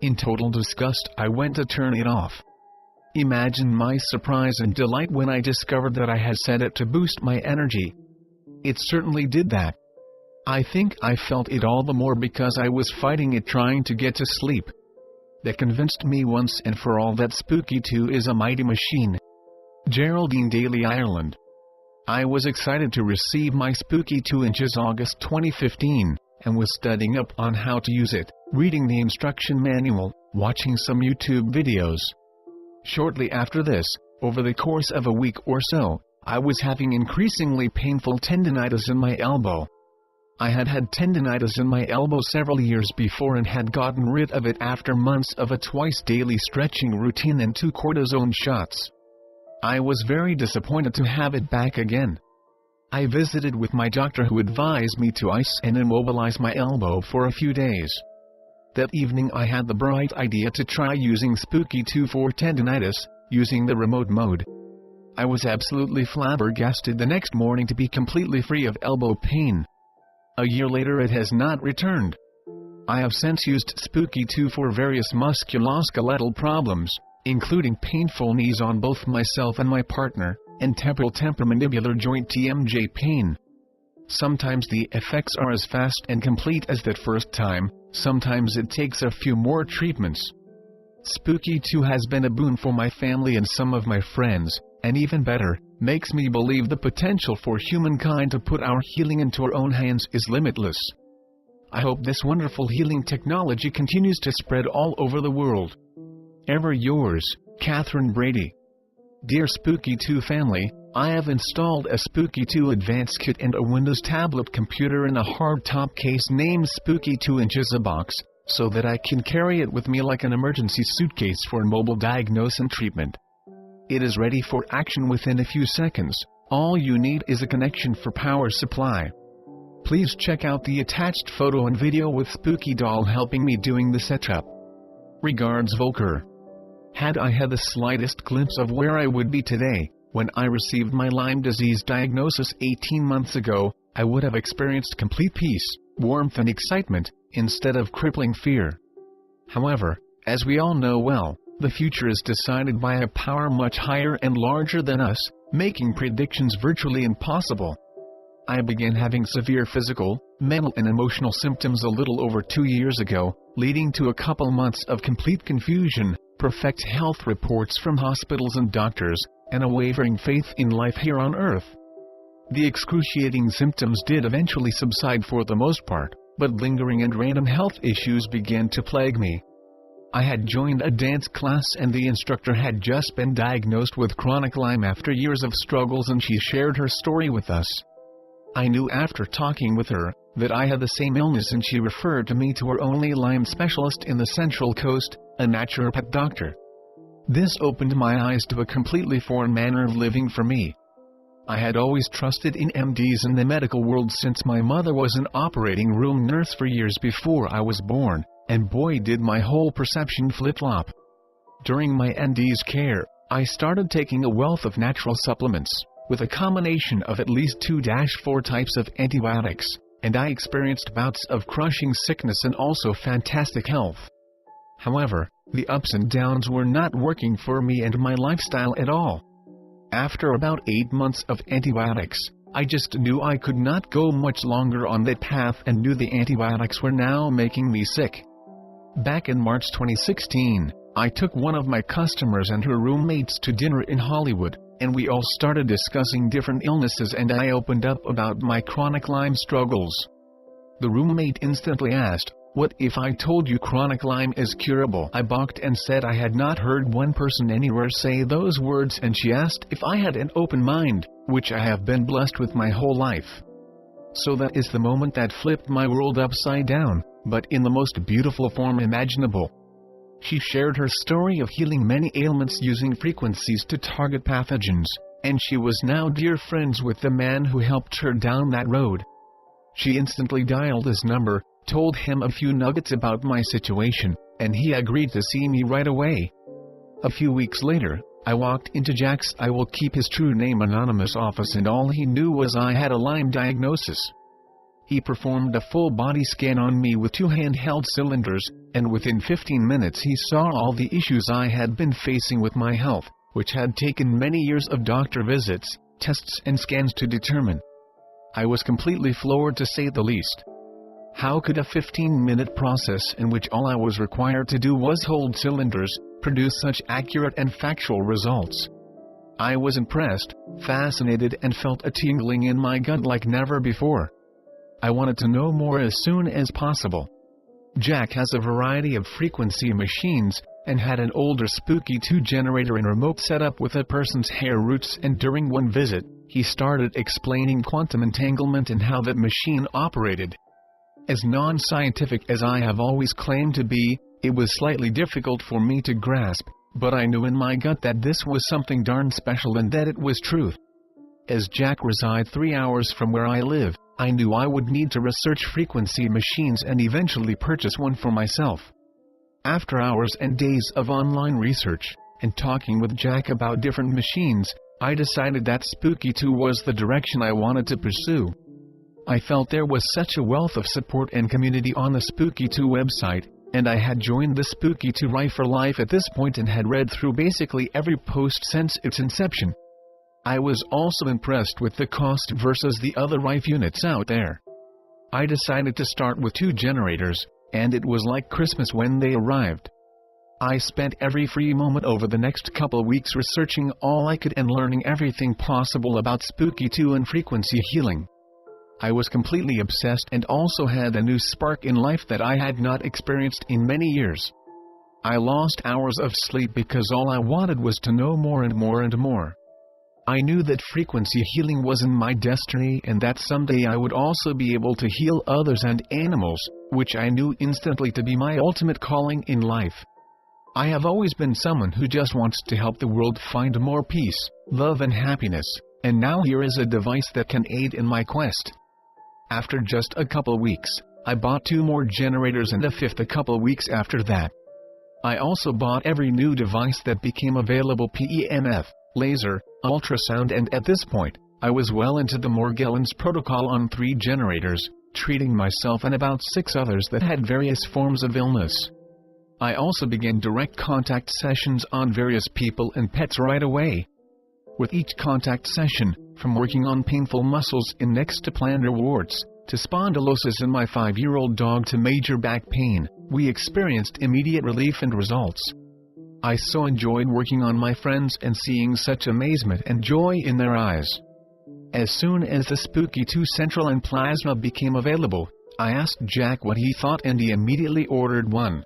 In total disgust, I went to turn it off. Imagine my surprise and delight when I discovered that I had set it to boost my energy. It certainly did that. I think I felt it all the more because I was fighting it, trying to get to sleep. that convinced me once and for all that Spooky2 is a mighty machine. Geraldine Daly, Ireland. I was excited to receive my Spooky2 in August 2015, and was studying up on how to use it, reading the instruction manual, watching some YouTube videos. Shortly after this, over the course of a week or so, I was having increasingly painful tendinitis in my elbow. I had had tendinitis in my elbow several years before and had gotten rid of it after months of a twice-daily stretching routine and 2 cortisone shots. I was very disappointed to have it back again. I visited with my doctor, who advised me to ice and immobilize my elbow for a few days. That evening I had the bright idea to try using Spooky2 for tendinitis, using the remote mode. I was absolutely flabbergasted the next morning to be completely free of elbow pain. A year later it has not returned. I have since used Spooky2 for various musculoskeletal problems, including painful knees on both myself and my partner, and temporal temporomandibular joint TMJ pain. Sometimes the effects are as fast and complete as that first time, sometimes it takes a few more treatments. Spooky2 has been a boon for my family and some of my friends, and even better, makes me believe the potential for humankind to put our healing into our own hands is limitless. I hope this wonderful healing technology continues to spread all over the world. Ever yours, Catherine Brady. Dear Spooky2 family, I have installed a Spooky2 Advanced Kit and a Windows tablet computer in a hardtop case named Spooky2 in a box, so that I can carry it with me like an emergency suitcase for mobile diagnosis and treatment. It is ready for action within a few seconds. All you need is a connection for power supply. Please check out the attached photo and video with Spooky Doll helping me doing the setup. Regards, Volker. Had I had the slightest glimpse of where I would be today, when I received my Lyme disease diagnosis 18 months ago, I would have experienced complete peace, warmth and excitement, instead of crippling fear. However, as we all know well, the future is decided by a power much higher and larger than us, making predictions virtually impossible. I began having severe physical, mental and emotional symptoms a little over 2 years ago, leading to a couple months of complete confusion, perfect health reports from hospitals and doctors, and a wavering faith in life here on Earth. The excruciating symptoms did eventually subside for the most part, but lingering and random health issues began to plague me. I had joined a dance class and the instructor had just been diagnosed with chronic Lyme after years of struggles, and she shared her story with us. I knew after talking with her that I had the same illness, and she referred to me to her only Lyme specialist in the Central Coast, a naturopath doctor. This opened my eyes to a completely foreign manner of living for me. I had always trusted in MDs in the medical world since my mother was an operating room nurse for years before I was born, and boy did my whole perception flip-flop. During my ND's care, I started taking a wealth of natural supplements, with a combination of at least 2-4 types of antibiotics, and I experienced bouts of crushing sickness and also fantastic health. However, the ups and downs were not working for me and my lifestyle at all. After about 8 months of antibiotics, I just knew I could not go much longer on that path and knew the antibiotics were now making me sick. Back in March 2016, I took one of my customers and her roommates to dinner in Hollywood, and we all started discussing different illnesses and I opened up about my chronic Lyme struggles. The roommate instantly asked, "What if I told you chronic Lyme is curable?" I balked and said I had not heard one person anywhere say those words, and she asked if I had an open mind, which I have been blessed with my whole life. So that is the moment that flipped my world upside down, but in the most beautiful form imaginable. She shared her story of healing many ailments using frequencies to target pathogens, and she was now dear friends with the man who helped her down that road. She instantly dialed his number, told him a few nuggets about my situation, and he agreed to see me right away. A few weeks later, I walked into Jack's I will keep his true name anonymous office, and all he knew was I had a Lyme diagnosis. He performed a full body scan on me with 2 handheld cylinders, and within 15 minutes he saw all the issues I had been facing with my health, which had taken many years of doctor visits, tests and scans to determine. I was completely floored to say the least. How could a 15-minute process in which all I was required to do was hold cylinders, produce such accurate and factual results? I was impressed, fascinated, and felt a tingling in my gut like never before. I wanted to know more as soon as possible. Jack has a variety of frequency machines, and had an older Spooky2 generator and remote setup with a person's hair roots, and during one visit, he started explaining quantum entanglement and how that machine operated. As non-scientific as I have always claimed to be, it was slightly difficult for me to grasp, but I knew in my gut that this was something darn special and that it was truth. As Jack resides 3 hours from where I live, I knew I would need to research frequency machines and eventually purchase one for myself. After hours and days of online research, and talking with Jack about different machines, I decided that Spooky2 was the direction I wanted to pursue. I felt there was such a wealth of support and community on the Spooky2 website, and I had joined the Spooky2 Rife for Life at this point and had read through basically every post since its inception. I was also impressed with the cost versus the other Rife units out there. I decided to start with 2 generators, and it was like Christmas when they arrived. I spent every free moment over the next couple weeks researching all I could and learning everything possible about Spooky2 and frequency healing. I was completely obsessed and also had a new spark in life that I had not experienced in many years. I lost hours of sleep because all I wanted was to know more and more and more. I knew that frequency healing was in my destiny and that someday I would also be able to heal others and animals, which I knew instantly to be my ultimate calling in life. I have always been someone who just wants to help the world find more peace, love and happiness, and now here is a device that can aid in my quest. After just a couple weeks, I bought 2 more generators and a 5th a couple weeks after that. I also bought every new device that became available: PEMF, laser, ultrasound, and at this point, I was well into the Morgellons protocol on 3 generators, treating myself and about 6 others that had various forms of illness. I also began direct contact sessions on various people and pets right away. With each contact session, from working on painful muscles in next to plantar warts, to spondylosis in my 5-year-old dog to major back pain, we experienced immediate relief and results. I so enjoyed working on my friends and seeing such amazement and joy in their eyes. As soon as the Spooky2 Central and Plasma became available, I asked Jack what he thought and he immediately ordered one.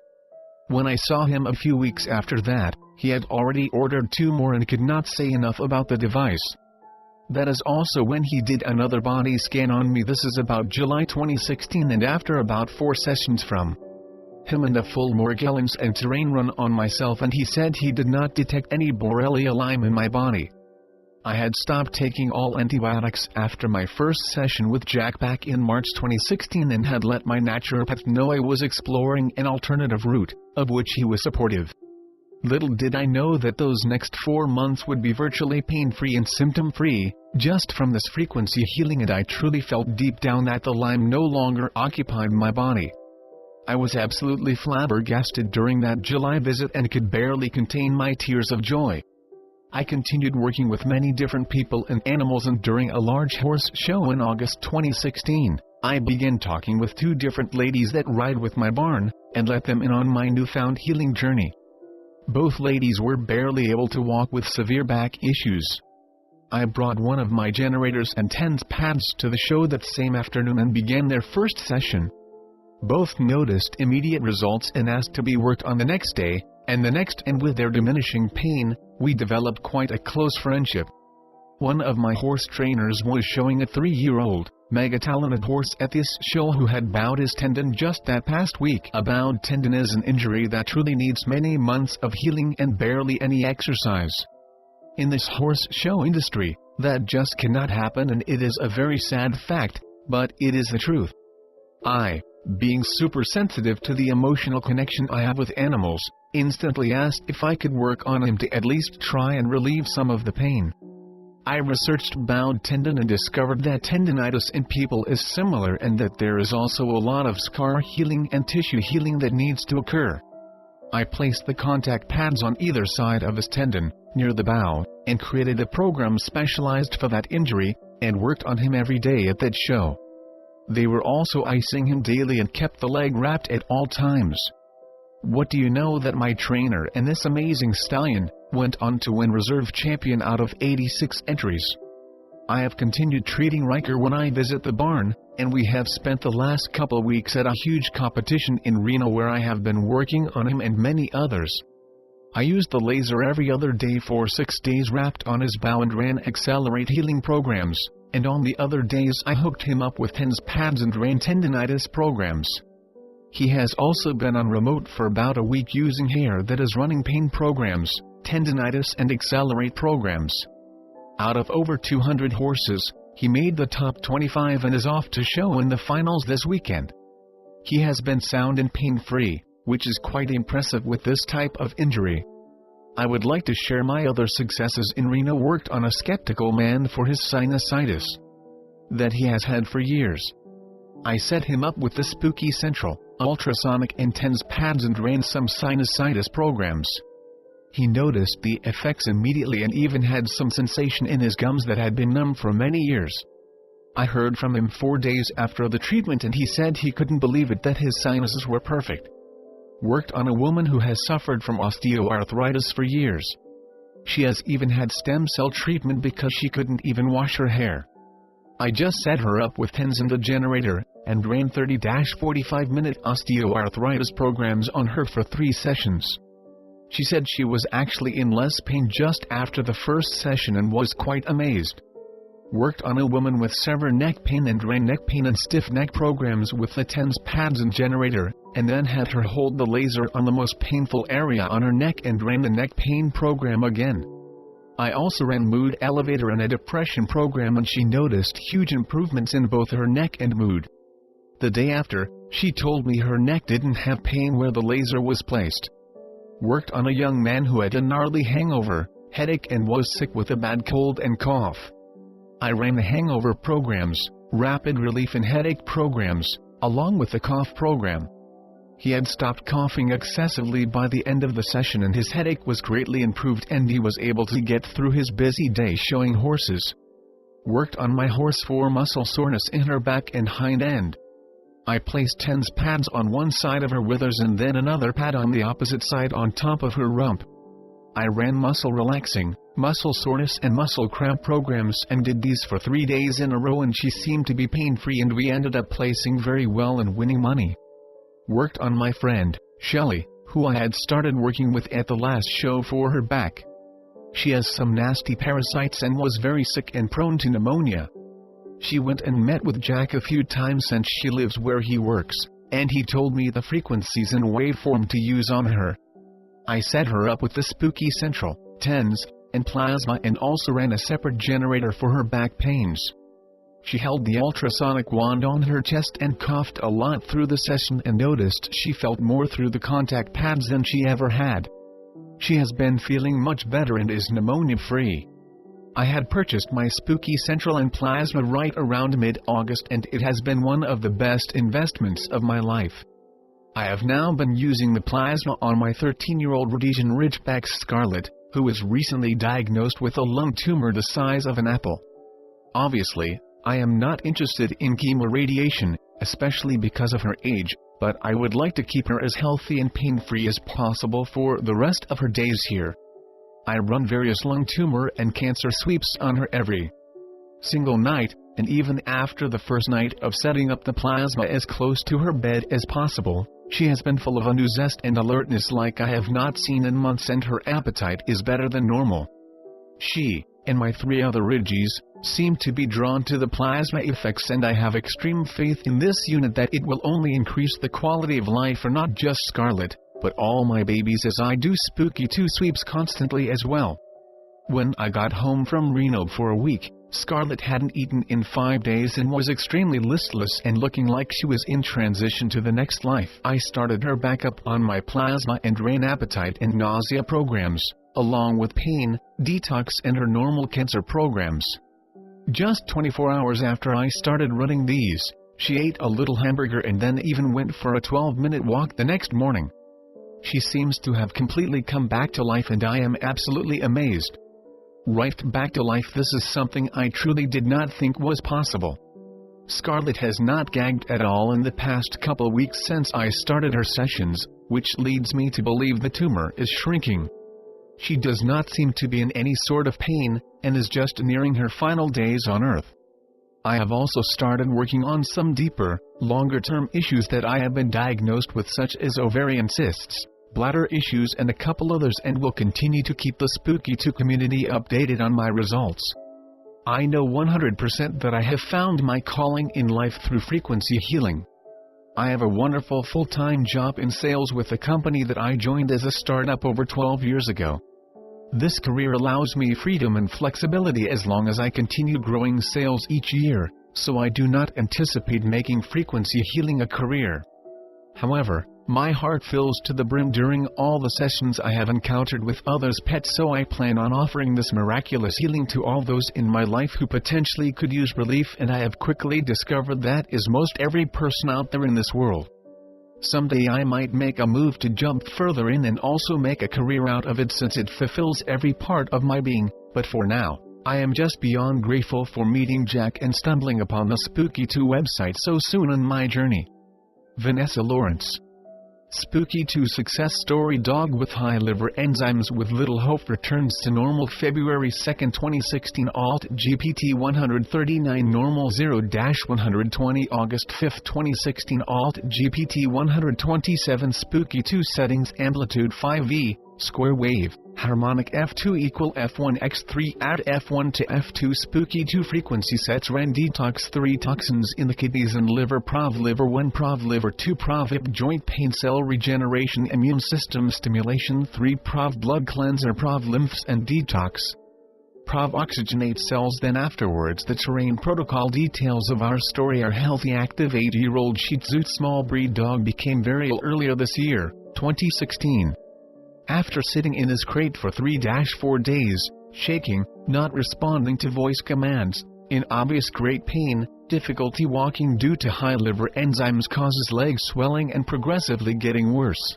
When I saw him a few weeks after that, he had already ordered 2 more and could not say enough about the device. That is also when he did another body scan on me. This is about July 2016, and after about 4 sessions from him and a full Morgellons and terrain run on myself, and he said he did not detect any Borrelia lyme in my body. I had stopped taking all antibiotics after my first session with Jack back in March 2016 and had let my naturopath know I was exploring an alternative route, of which he was supportive. Little did I know that those next 4 months would be virtually pain-free and symptom-free, just from this frequency healing, and I truly felt deep down that the Lyme no longer occupied my body. I was absolutely flabbergasted during that July visit and could barely contain my tears of joy. I continued working with many different people and animals, and during a large horse show in August 2016, I began talking with 2 different ladies that ride with my barn, and let them in on my newfound healing journey. Both ladies were barely able to walk with severe back issues. I brought one of my generators and TENS pads to the show that same afternoon and began their first session. Both noticed immediate results and asked to be worked on the next day, and the next, and with their diminishing pain, we developed quite a close friendship. One of my horse trainers was showing a 3-year-old, mega-talented horse at this show who had bowed his tendon just that past week. A bowed tendon is an injury that truly needs many months of healing and barely any exercise. In this horse show industry, that just cannot happen, and it is a very sad fact, but it is the truth. I, being super sensitive to the emotional connection I have with animals, instantly asked if I could work on him to at least try and relieve some of the pain. I researched bowed tendon and discovered that tendinitis in people is similar, and that there is also a lot of scar healing and tissue healing that needs to occur. I placed the contact pads on either side of his tendon, near the bow, and created a program specialized for that injury, and worked on him every day at that show. They were also icing him daily and kept the leg wrapped at all times. What do you know that my trainer and this amazing stallion went on to win reserve champion out of 86 entries. I have continued treating Riker when I visit the barn, and we have spent the last couple weeks at a huge competition in Reno where I have been working on him and many others. I used the laser every other day for 6 days wrapped on his bow and ran accelerate healing programs, and on the other days I hooked him up with TENS pads and ran tendinitis programs. He has also been on remote for about a week using hair that is running pain programs, tendinitis and accelerate programs. Out of over 200 horses, he made the top 25 and is off to show in the finals this weekend. He has been sound and pain-free, which is quite impressive with this type of injury. I would like to share my other successes in Reno. Worked on a skeptical man for his sinusitis that he has had for years. I set him up with the Spooky Central, ultrasonic and TENS pads and ran some sinusitis programs. He noticed the effects immediately and even had some sensation in his gums that had been numb for many years. I heard from him 4 days after the treatment and he said he couldn't believe it that his sinuses were perfect. Worked on a woman who has suffered from osteoarthritis for years. She has even had stem cell treatment because she couldn't even wash her hair. I just set her up with TENS and the generator, and ran 30-45-minute osteoarthritis programs on her for 3 sessions. She said she was actually in less pain just after the first session and was quite amazed. Worked on a woman with severe neck pain and ran neck pain and stiff neck programs with the TENS pads and generator, and then had her hold the laser on the most painful area on her neck and ran the neck pain program again. I also ran mood elevator and a depression program and she noticed huge improvements in both her neck and mood. The day after, she told me her neck didn't have pain where the laser was placed. Worked on a young man who had a gnarly hangover, headache and was sick with a bad cold and cough. I ran the hangover programs, rapid relief and headache programs, along with the cough program. He had stopped coughing excessively by the end of the session and his headache was greatly improved and he was able to get through his busy day showing horses. Worked on my horse for muscle soreness in her back and hind end. I placed TENS pads on one side of her withers and then another pad on the opposite side on top of her rump. I ran muscle relaxing, muscle soreness and muscle cramp programs and did these for 3 days in a row and she seemed to be pain-free and we ended up placing very well and winning money. Worked on my friend, Shelly, who I had started working with at the last show for her back. She has some nasty parasites and was very sick and prone to pneumonia. She went and met with Jack a few times since she lives where he works, and he told me the frequencies and waveform to use on her. I set her up with the Spooky Central, TENS, and plasma and also ran a separate generator for her back pains. She held the ultrasonic wand on her chest and coughed a lot through the session and noticed she felt more through the contact pads than she ever had. She has been feeling much better and is pneumonia-free. I had purchased my Spooky Central and plasma right around mid-August and it has been one of the best investments of my life. I have now been using the plasma on my 13-year-old Rhodesian Ridgeback Scarlet, who was recently diagnosed with a lung tumor the size of an apple. Obviously, I am not interested in chemoradiation, especially because of her age, but I would like to keep her as healthy and pain-free as possible for the rest of her days here. I run various lung tumor and cancer sweeps on her every single night, and even after the first night of setting up the plasma as close to her bed as possible, she has been full of a new zest and alertness like I have not seen in months and her appetite is better than normal. She, and my 3 other Ridgies, seem to be drawn to the plasma effects and I have extreme faith in this unit that it will only increase the quality of life for not just Scarlet, but all my babies as I do Spooky2 sweeps constantly as well. When I got home from Reno for a week, Scarlet hadn't eaten in 5 days and was extremely listless and looking like she was in transition to the next life. I started her back up on my plasma and ran appetite and nausea programs, along with pain, detox and her normal cancer programs. Just 24 hours after I started running these, she ate a little hamburger and then even went for a 12-minute walk the next morning. She seems to have completely come back to life and I am absolutely amazed. Rife back to life, this is something I truly did not think was possible. Scarlett has not gagged at all in the past couple weeks since I started her sessions, which leads me to believe the tumor is shrinking. She does not seem to be in any sort of pain, and is just nearing her final days on Earth. I have also started working on some deeper, longer-term issues that I have been diagnosed with, such as ovarian cysts, bladder issues and a couple others, and will continue to keep the Spooky2 community updated on my results. I know 100% that I have found my calling in life through frequency healing. I have a wonderful full-time job in sales with a company that I joined as a startup over 12 years ago. This career allows me freedom and flexibility as long as I continue growing sales each year, so I do not anticipate making frequency healing a career. However, my heart fills to the brim during all the sessions I have encountered with others' pets, so I plan on offering this miraculous healing to all those in my life who potentially could use relief, and I have quickly discovered that is most every person out there in this world. Someday I might make a move to jump further in and also make a career out of it, since it fulfills every part of my being, but for now, I am just beyond grateful for meeting Jack and stumbling upon the Spooky2 website so soon in my journey. Vanessa Lawrence. Spooky2 Success Story. Dog with high liver enzymes with little hope returns to normal. February 2, 2016. Alt GPT 139 normal 0-120. August 5, 2016. Alt GPT 127 Spooky2 settings. Amplitude 5V, square wave, harmonic F2 equal F1 x3. Add F1 to F2. Spooky2 frequency sets. Ren detox 3 toxins in the kidneys and liver. Prov liver 1, Prov liver 2, Prov hip joint pain, cell regeneration, immune system stimulation 3, Prov blood cleanser, Prov lymphs and detox. Prov oxygenate cells. Then afterwards the terrain protocol. Details of our story are healthy, active 8-year-old Shih Tzu small breed dog became very ill earlier this year, 2016. After sitting in his crate for 3-4 days, shaking, not responding to voice commands, in obvious great pain, difficulty walking due to high liver enzymes causes leg swelling and progressively getting worse.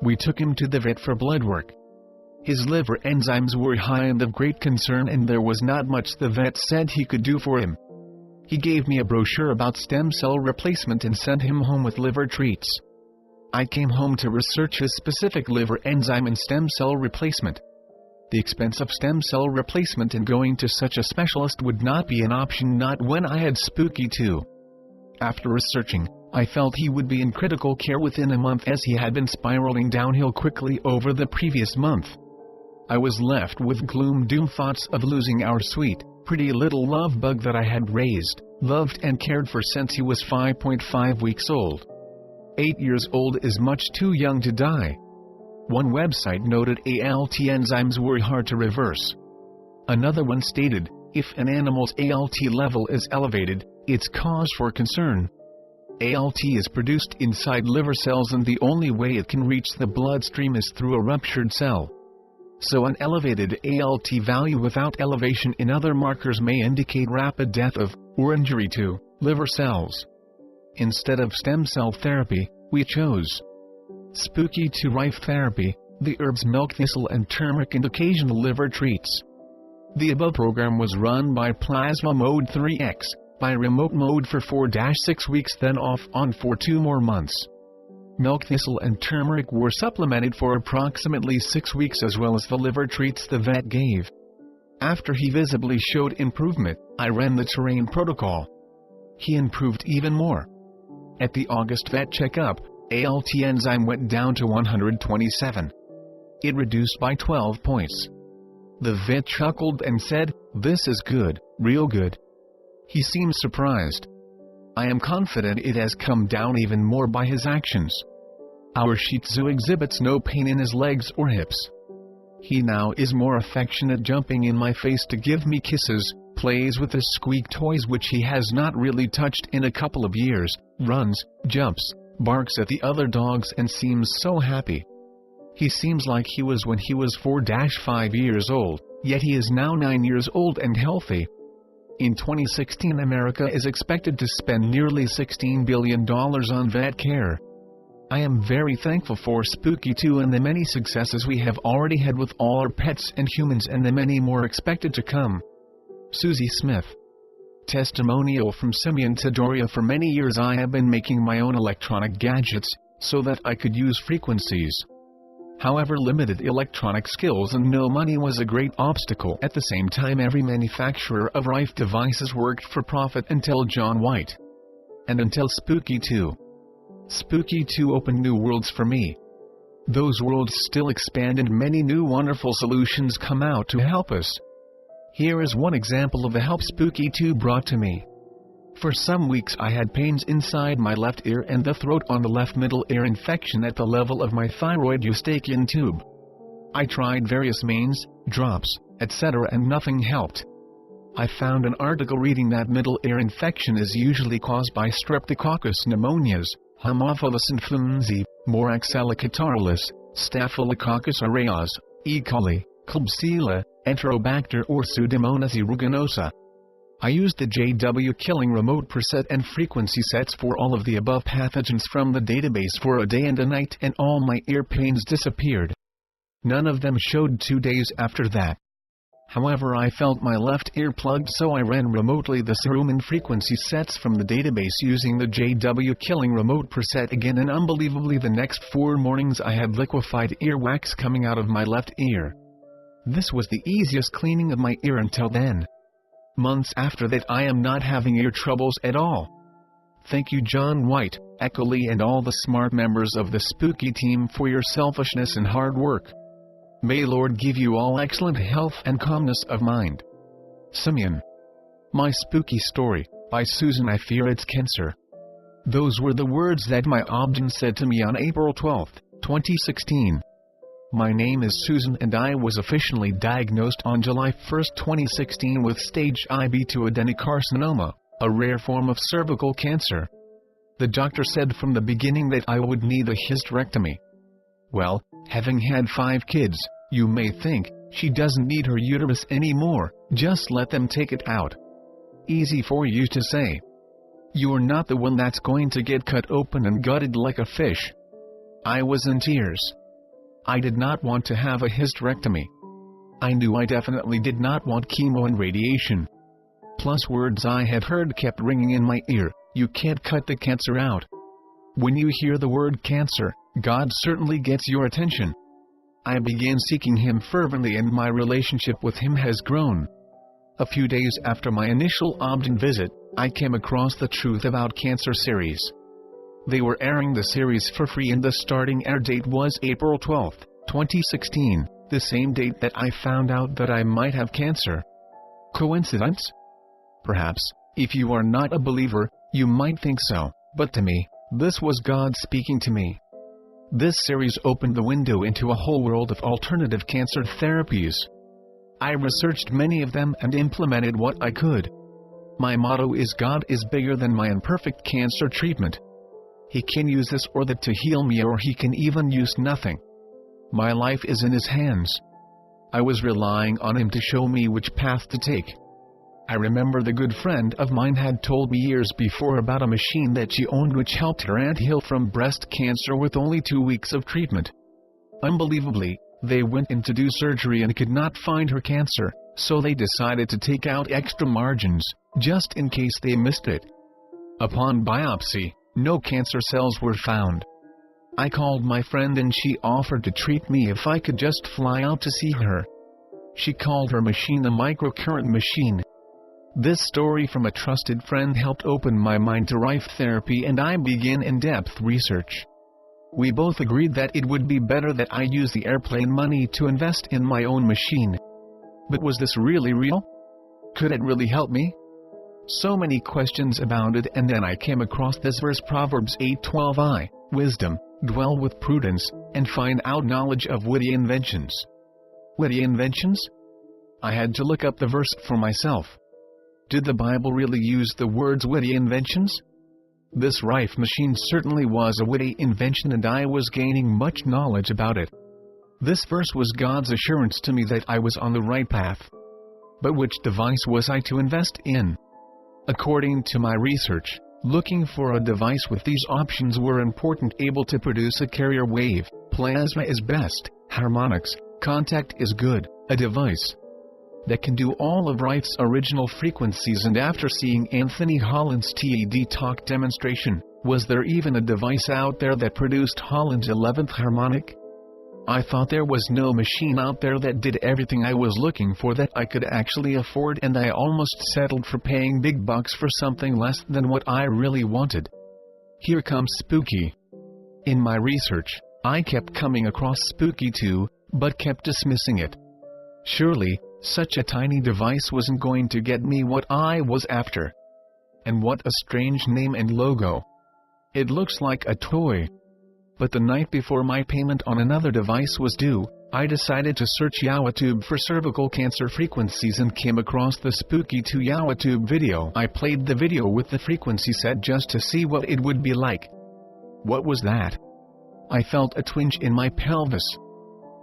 We took him to the vet for blood work. His liver enzymes were high and of great concern, and there was not much the vet said he could do for him. He gave me a brochure about stem cell replacement and sent him home with liver treats. I came home to research his specific liver enzyme and stem cell replacement. The expense of stem cell replacement and going to such a specialist would not be an option, not when I had Spooky2. After researching, I felt he would be in critical care within a month, as he had been spiraling downhill quickly over the previous month. I was left with gloom-doom thoughts of losing our sweet, pretty little love bug that I had raised, loved and cared for since he was 5.5 weeks old. 8 years old is much too young to die. One website noted ALT enzymes were hard to reverse. Another one stated, if an animal's ALT level is elevated, it's cause for concern. ALT is produced inside liver cells, and the only way it can reach the bloodstream is through a ruptured cell. So an elevated ALT value without elevation in other markers may indicate rapid death of, or injury to, liver cells. Instead of stem cell therapy, we chose Spooky2 Rife therapy, the herbs milk thistle and turmeric, and occasional liver treats. The above program was run by Plasma Mode 3X, by remote mode for 4-6 weeks, then off on for 2 more months. Milk thistle and turmeric were supplemented for approximately 6 weeks, as well as the liver treats the vet gave. After he visibly showed improvement, I ran the terrain protocol. He improved even more. At the August vet checkup, ALT enzyme went down to 127. It reduced by 12 points. The vet chuckled and said, "This is good, real good." He seemed surprised. I am confident it has come down even more by his actions. Our Shih Tzu exhibits no pain in his legs or hips. He now is more affectionate, jumping in my face to give me kisses, plays with his squeak toys which he has not really touched in a couple of years, runs, jumps, barks at the other dogs, and seems so happy. He seems like he was when he was 4-5 years old, yet he is now 9 years old and healthy. In 2016, America is expected to spend nearly $16 billion on vet care. I am very thankful for Spooky2 and the many successes we have already had with all our pets and humans, and the many more expected to come. Susie Smith. Testimonial from Simeon to Doria. For many years I have been making my own electronic gadgets, so that I could use frequencies. However, limited electronic skills and no money was a great obstacle. At the same time, every manufacturer of Rife devices worked for profit until John White. And until Spooky2. Spooky2 opened new worlds for me. Those worlds still expand and many new wonderful solutions come out to help us. Here is one example of the help Spooky2 brought to me. For some weeks I had pains inside my left ear and the throat on the left middle ear, infection at the level of my thyroid eustachian tube. I tried various mains, drops, etc. and nothing helped. I found an article reading that middle ear infection is usually caused by Streptococcus pneumonias, Haemophilus influenzae, Moraxella catarrhalis, Staphylococcus aureus, E. coli, Klebsiella, Enterobacter or Pseudomonas aeruginosa. I used the JW killing remote preset and frequency sets for all of the above pathogens from the database for a day and a night, and all my ear pains disappeared. None of them showed 2 days after that. However, I felt my left ear plugged, so I ran remotely the serum and frequency sets from the database using the JW killing remote preset again, and unbelievably the next 4 mornings I had liquefied earwax coming out of my left ear. This was the easiest cleaning of my ear until then. Months after that I am not having ear troubles at all. Thank you John White, Echo Lee and all the smart members of the Spooky team for your selfishness and hard work. May Lord give you all excellent health and calmness of mind. Simeon. My Spooky Story, by Susan. I fear it's cancer. Those were the words that my obgyn said to me on April 12, 2016. My name is Susan and I was officially diagnosed on July 1, 2016 with stage IB2 adenocarcinoma, a rare form of cervical cancer. The doctor said from the beginning that I would need a hysterectomy. Well, having had 5 kids, you may think, she doesn't need her uterus anymore, just let them take it out. Easy for you to say. You're not the one that's going to get cut open and gutted like a fish. I was in tears. I did not want to have a hysterectomy. I knew I definitely did not want chemo and radiation. Plus words I had heard kept ringing in my ear, you can't cut the cancer out. When you hear the word cancer, God certainly gets your attention. I began seeking Him fervently and my relationship with Him has grown. A few days after my initial obgyn visit, I came across the Truth About Cancer series. They were airing the series for free and the starting air date was April 12, 2016, the same date that I found out that I might have cancer. Coincidence? Perhaps, if you are not a believer, you might think so, but to me, this was God speaking to me. This series opened the window into a whole world of alternative cancer therapies. I researched many of them and implemented what I could. My motto is God is bigger than my imperfect cancer treatment. He can use this or that to heal me, or He can even use nothing. My life is in His hands. I was relying on Him to show me which path to take. I remember the good friend of mine had told me years before about a machine that she owned which helped her aunt heal from breast cancer with only 2 weeks of treatment. Unbelievably, they went in to do surgery and could not find her cancer, so they decided to take out extra margins, just in case they missed it. Upon biopsy, no cancer cells were found. I called my friend and she offered to treat me if I could just fly out to see her. She called her machine a microcurrent machine. This story from a trusted friend helped open my mind to Rife therapy and I began in-depth research. We both agreed that it would be better that I use the airplane money to invest in my own machine. But was this really real? Could it really help me? So many questions abounded, and then I came across this verse, Proverbs 8:12. Wisdom, dwell with prudence, and find out knowledge of witty inventions. Witty inventions? I had to look up the verse for myself. Did the Bible really use the words witty inventions? This Rife machine certainly was a witty invention and I was gaining much knowledge about it. This verse was God's assurance to me that I was on the right path. But which device was I to invest in? According to my research, looking for a device with these options were important: able to produce a carrier wave, plasma is best, harmonics, contact is good, a device. that can do all of Rife's original frequencies, and after seeing Anthony Holland's TED Talk demonstration, was there even a device out there that produced Holland's 11th harmonic? I thought there was no machine out there that did everything I was looking for that I could actually afford, and I almost settled for paying big bucks for something less than what I really wanted. Here comes Spooky. In my research, I kept coming across Spooky2, but kept dismissing it. Surely, such a tiny device wasn't going to get me what I was after. And what a strange name and logo. It looks like a toy. But the night before my payment on another device was due, I decided to search YouTube for cervical cancer frequencies and came across the Spooky2 YouTube video. I played the video with the frequency set just to see what it would be like. What was that? I felt a twinge in my pelvis.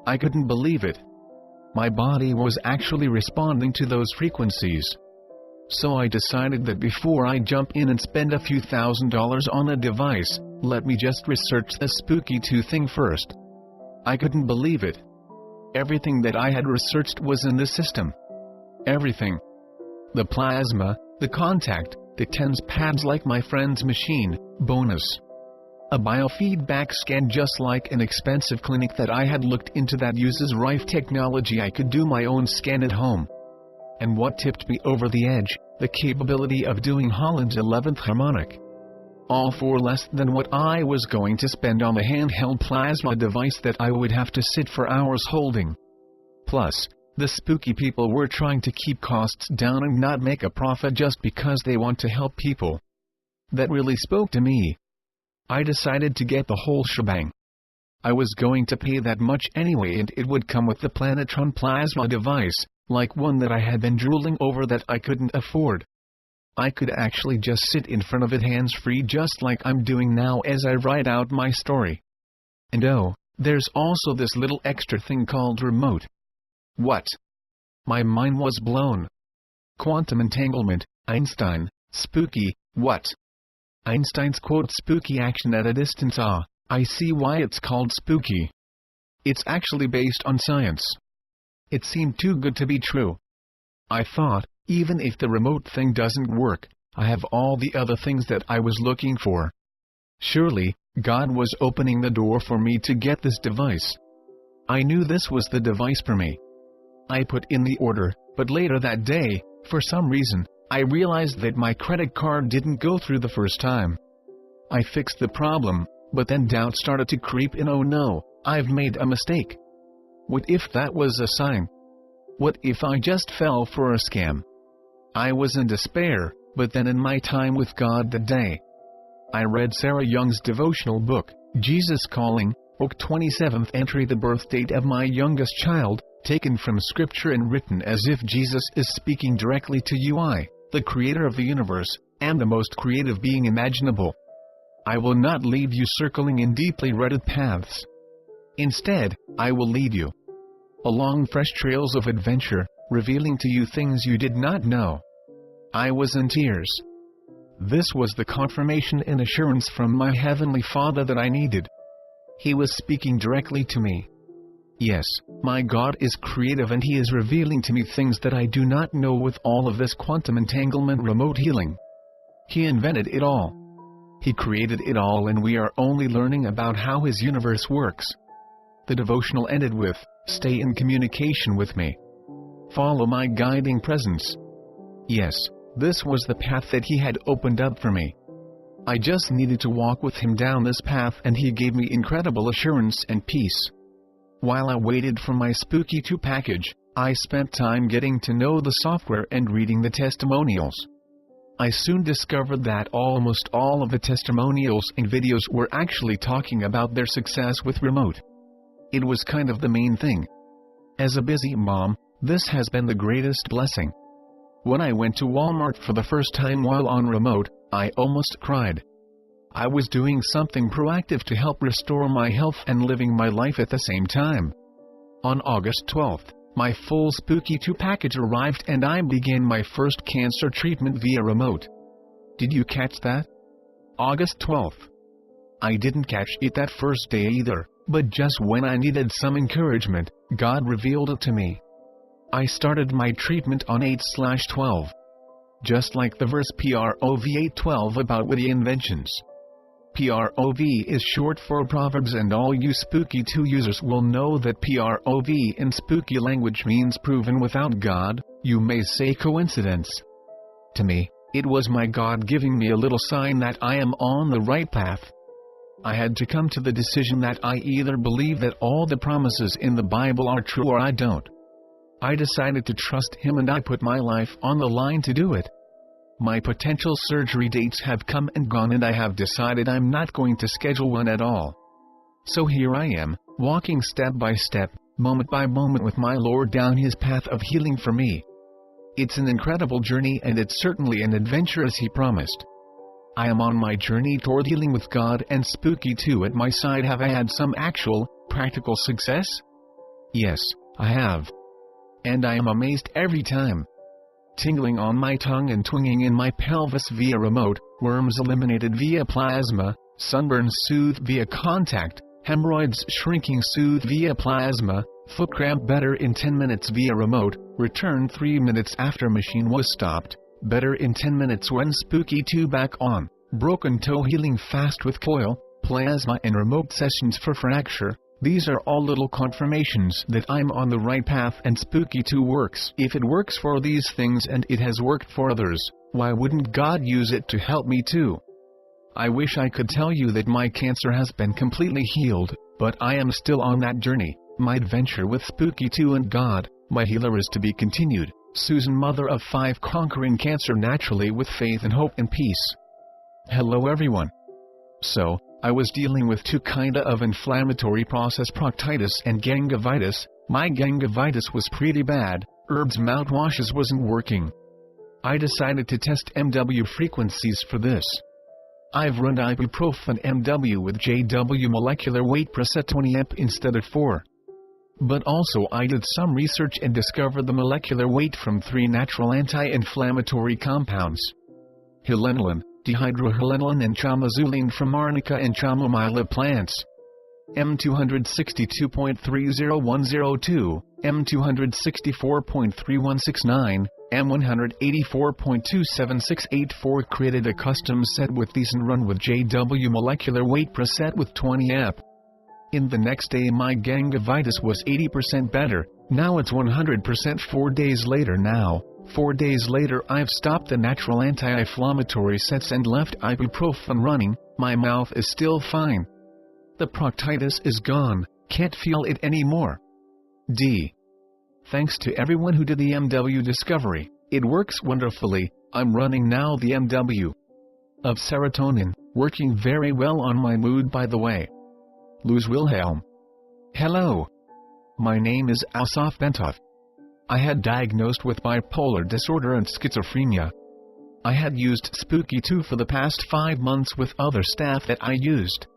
I couldn't believe it. My body was actually responding to those frequencies. So I decided that before I jump in and spend a few $1,000s on a device, let me just research the Spooky2 thing first. I couldn't believe it. Everything that I had researched was in the system. Everything. The plasma, the contact, the TENS pads like my friend's machine, bonus. A biofeedback scan just like an expensive clinic that I had looked into that uses Rife technology. I could do my own scan at home. And what tipped me over the edge, the capability of doing Holland's 11th harmonic. All for less than what I was going to spend on a handheld plasma device that I would have to sit for hours holding. Plus, the spooky people were trying to keep costs down and not make a profit just because they want to help people. That really spoke to me. I decided to get the whole shebang. I was going to pay that much anyway, and it would come with the Planetron plasma device, like one that I had been drooling over that I couldn't afford. I could actually just sit in front of it hands-free just like I'm doing now as I write out my story. And oh, there's also this little extra thing called remote. What? My mind was blown. Quantum entanglement, Einstein, spooky, what? Einstein's quote, spooky action at a distance. Ah, I see why it's called spooky. It's actually based on science. It seemed too good to be true. I thought, even if the remote thing doesn't work, I have all the other things that I was looking for. Surely, God was opening the door for me to get this device. I knew this was the device for me. I put in the order, but later that day, for some reason, I realized that my credit card didn't go through the first time. I fixed the problem, but then doubt started to creep in. Oh no, I've made a mistake. What if that was a sign? What if I just fell for a scam? I was in despair, but then in my time with God that day, I read Sarah Young's devotional book, Jesus Calling, book 27th entry, the birth date of my youngest child, taken from scripture and written as if Jesus is speaking directly to you, I, the creator of the universe, am the most creative being imaginable. I will not leave you circling in deeply rutted paths. Instead, I will lead you along fresh trails of adventure, revealing to you things you did not know. I was in tears. This was the confirmation and assurance from my Heavenly Father that I needed. He was speaking directly to me. Yes, my God is creative, and He is revealing to me things that I do not know with all of this quantum entanglement remote healing. He invented it all. He created it all, and we are only learning about how His universe works. The devotional ended with, "Stay in communication with me. Follow my guiding presence." Yes, this was the path that He had opened up for me. I just needed to walk with Him down this path, and He gave me incredible assurance and peace. While I waited for my Spooky2 package, I spent time getting to know the software and reading the testimonials. I soon discovered that almost all of the testimonials and videos were actually talking about their success with remote. It was kind of the main thing. As a busy mom, this has been the greatest blessing. When I went to Walmart for the first time while on remote, I almost cried. I was doing something proactive to help restore my health and living my life at the same time. On August 12th, my full Spooky2 package arrived, and I began my first cancer treatment via remote. Did you catch that? August 12th. I didn't catch it that first day either, but just when I needed some encouragement, God revealed it to me. I started my treatment on 8/12. Just like the verse Prov 8:12 about witty inventions. Prov is short for Proverbs, and all you Spooky2 users will know that Prov in spooky language means proven without God. You may say coincidence. To me, it was my God giving me a little sign that I am on the right path. I had to come to the decision that I either believe that all the promises in the Bible are true or I don't. I decided to trust Him, and I put my life on the line to do it. My potential surgery dates have come and gone, and I have decided I'm not going to schedule one at all. So here I am, walking step by step, moment by moment with my Lord down His path of healing for me. It's an incredible journey, and it's certainly an adventure as He promised. I am on my journey toward healing with God and Spooky2 at my side. Have I had some actual, practical success? Yes, I have. And I am amazed every time. Tingling on my tongue and twinging in my pelvis via remote, worms eliminated via plasma, sunburns soothed via contact, hemorrhoids shrinking soothed via plasma, foot cramp better in 10 minutes via remote, return 3 minutes after machine was stopped, better in 10 minutes when Spooky2 back on, broken toe healing fast with coil, plasma and remote sessions for fracture. These are all little confirmations that I'm on the right path and Spooky2 works. If it works for these things and it has worked for others, why wouldn't God use it to help me too? I wish I could tell you that my cancer has been completely healed, but I am still on that journey. My adventure with Spooky2 and God, my healer, is to be continued. Susan, mother of 5, conquering cancer naturally with faith and hope and peace. Hello everyone. So, I was dealing with two kinda of inflammatory process, proctitis and gangivitis. My gangivitis was pretty bad, herbs mouthwashes wasn't working. I decided to test MW frequencies for this. I've run ibuprofen MW with JW molecular weight preset 20 amp instead of 4. But also I did some research and discovered the molecular weight from 3 natural anti-inflammatory compounds. Hilenolin, dihydrohilenolin and chamazulene from arnica and chamomile plants. M262.30102, M264.3169, M184.27684 created a custom set with these and run with JW molecular weight preset with 20 amp. In the next day my gangivitis was 80% better, now it's 100% 4 days later now. 4 days later I've stopped the natural anti-inflammatory sets and left ibuprofen running. My mouth is still fine. The proctitis is gone, can't feel it anymore. Thanks to everyone who did the MW discovery, it works wonderfully. I'm running now the MW of serotonin, working very well on my mood, by the way. Luz Wilhelm. Hello. My name is Asaf Bentov. I had diagnosed with bipolar disorder and schizophrenia. I had used Spooky2 for the past 5 months with other staff that I used.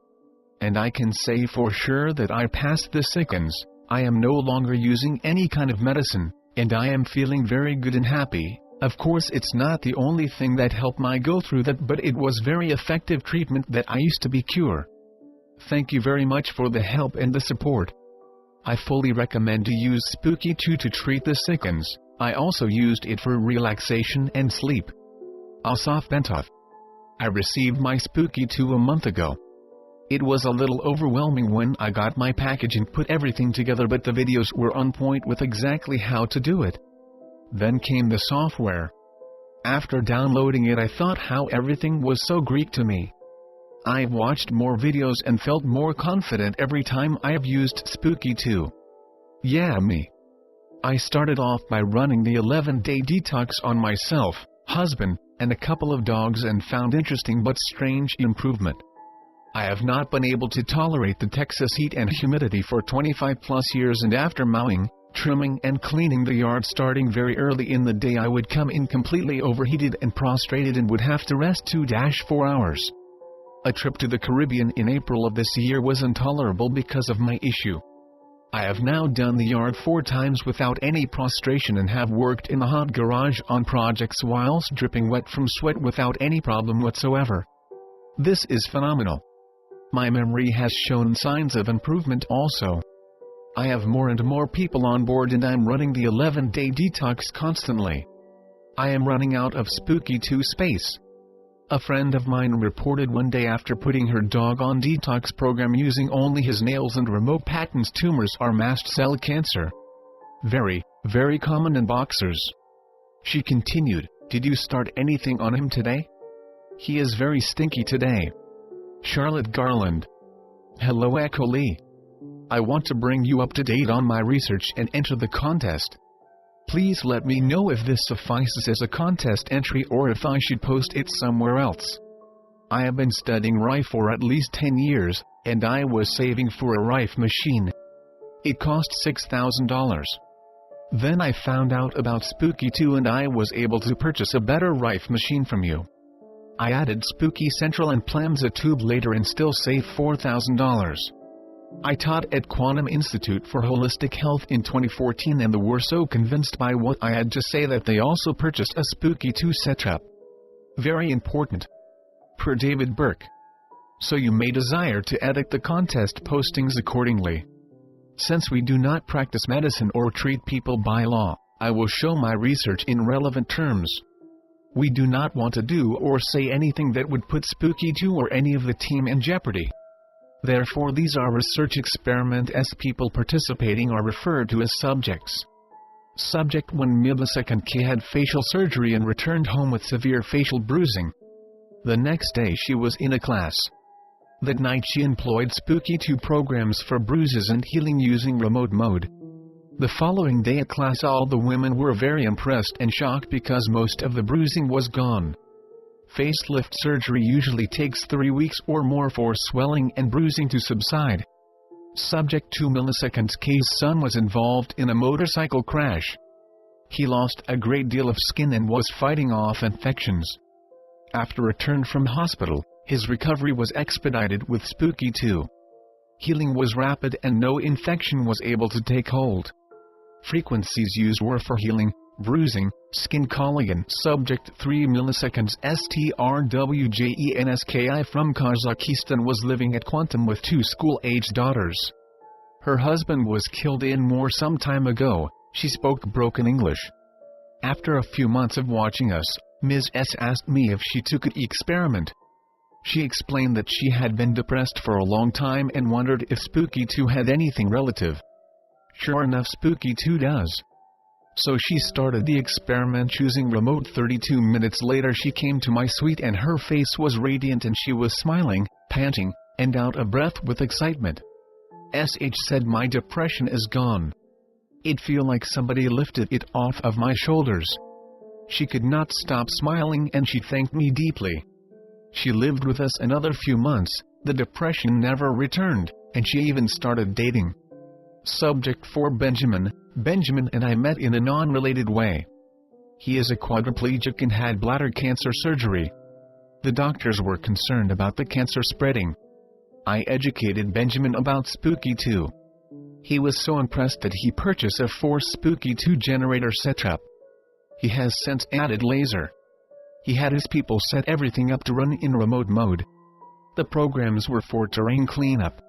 And I can say for sure that I passed the sickens. I am no longer using any kind of medicine, and I am feeling very good and happy. Of course it's not the only thing that helped me go through that, but it was very effective treatment that I used to be cure. Thank you very much for the help and the support. I fully recommend to use Spooky2 to treat the sickens. I also used it for relaxation and sleep. Asaf Bentov. I received my Spooky2 a month ago. It was a little overwhelming when I got my package and put everything together, but the videos were on point with exactly how to do it. Then came the software. After downloading it I thought how everything was so Greek to me. I've watched more videos and felt more confident every time I've used Spooky2. Yeah, me. I started off by running the 11-day detox on myself, husband, and a couple of dogs and found interesting but strange improvement. I have not been able to tolerate the Texas heat and humidity for 25 plus years, and after mowing, trimming and cleaning the yard starting very early in the day I would come in completely overheated and prostrated and would have to rest 2-4 hours. A trip to the Caribbean in April of this year was intolerable because of my issue. I have now done the yard 4 times without any prostration and have worked in the hot garage on projects whilst dripping wet from sweat without any problem whatsoever. This is phenomenal. My memory has shown signs of improvement also. I have more and more people on board and I'm running the 11-day detox constantly. I am running out of Spooky2 space. A friend of mine reported one day after putting her dog on detox program using only his nails and remote patents tumors are mast cell cancer. Very, very common in boxers. She continued, "Did you start anything on him today? He is very stinky today." Charlotte Garland. Hello Echo Lee. I want to bring you up to date on my research and enter the contest. Please let me know if this suffices as a contest entry or if I should post it somewhere else. I have been studying Rife for at least 10 years, and I was saving for a Rife machine. It cost $6,000. Then I found out about Spooky2 and I was able to purchase a better Rife machine from you. I added Spooky Central and Plamza Tube later and still saved $4,000. I taught at Quantum Institute for Holistic Health in 2014 and they were so convinced by what I had to say that they also purchased a Spooky2 setup. Very important. Per David Burke. So you may desire to edit the contest postings accordingly. Since we do not practice medicine or treat people by law, I will show my research in relevant terms. We do not want to do or say anything that would put Spooky2 or any of the team in jeopardy. Therefore these are research experiments as people participating are referred to as subjects. Subject 1 millisecond K had facial surgery and returned home with severe facial bruising. The next day she was in a class. That night she employed Spooky2 programs for bruises and healing using remote mode. The following day at class all the women were very impressed and shocked because most of the bruising was gone. Facelift surgery usually takes 3 weeks or more for swelling and bruising to subside. Subject 2 milliseconds K's son was involved in a motorcycle crash. He lost a great deal of skin and was fighting off infections. After return from hospital, his recovery was expedited with Spooky2. Healing was rapid and no infection was able to take hold. Frequencies used were for healing, bruising, skin collagen. Subject 3 milliseconds STRWJENSKI from Kazakhstan was living at Quantum with 2 school-aged daughters. Her husband was killed in war some time ago. She spoke broken English. After a few months of watching us, Ms. S asked me if she took the experiment. She explained that she had been depressed for a long time and wondered if Spooky2 had anything relative. Sure enough, Spooky2 does. So she started the experiment choosing remote. 32 minutes later she came to my suite and her face was radiant and she was smiling, panting, and out of breath with excitement. SH said, "My depression is gone. It feel like somebody lifted it off of my shoulders." She could not stop smiling and she thanked me deeply. She lived with us another few months, the depression never returned, and she even started dating. Subject 4 Benjamin. Benjamin and I met in a non-related way. He is a quadriplegic and had bladder cancer surgery. The doctors were concerned about the cancer spreading. I educated Benjamin about Spooky2. He was so impressed that he purchased a 4 Spooky2 generator setup. He has since added laser. He had his people set everything up to run in remote mode. The programs were for terrain cleanup.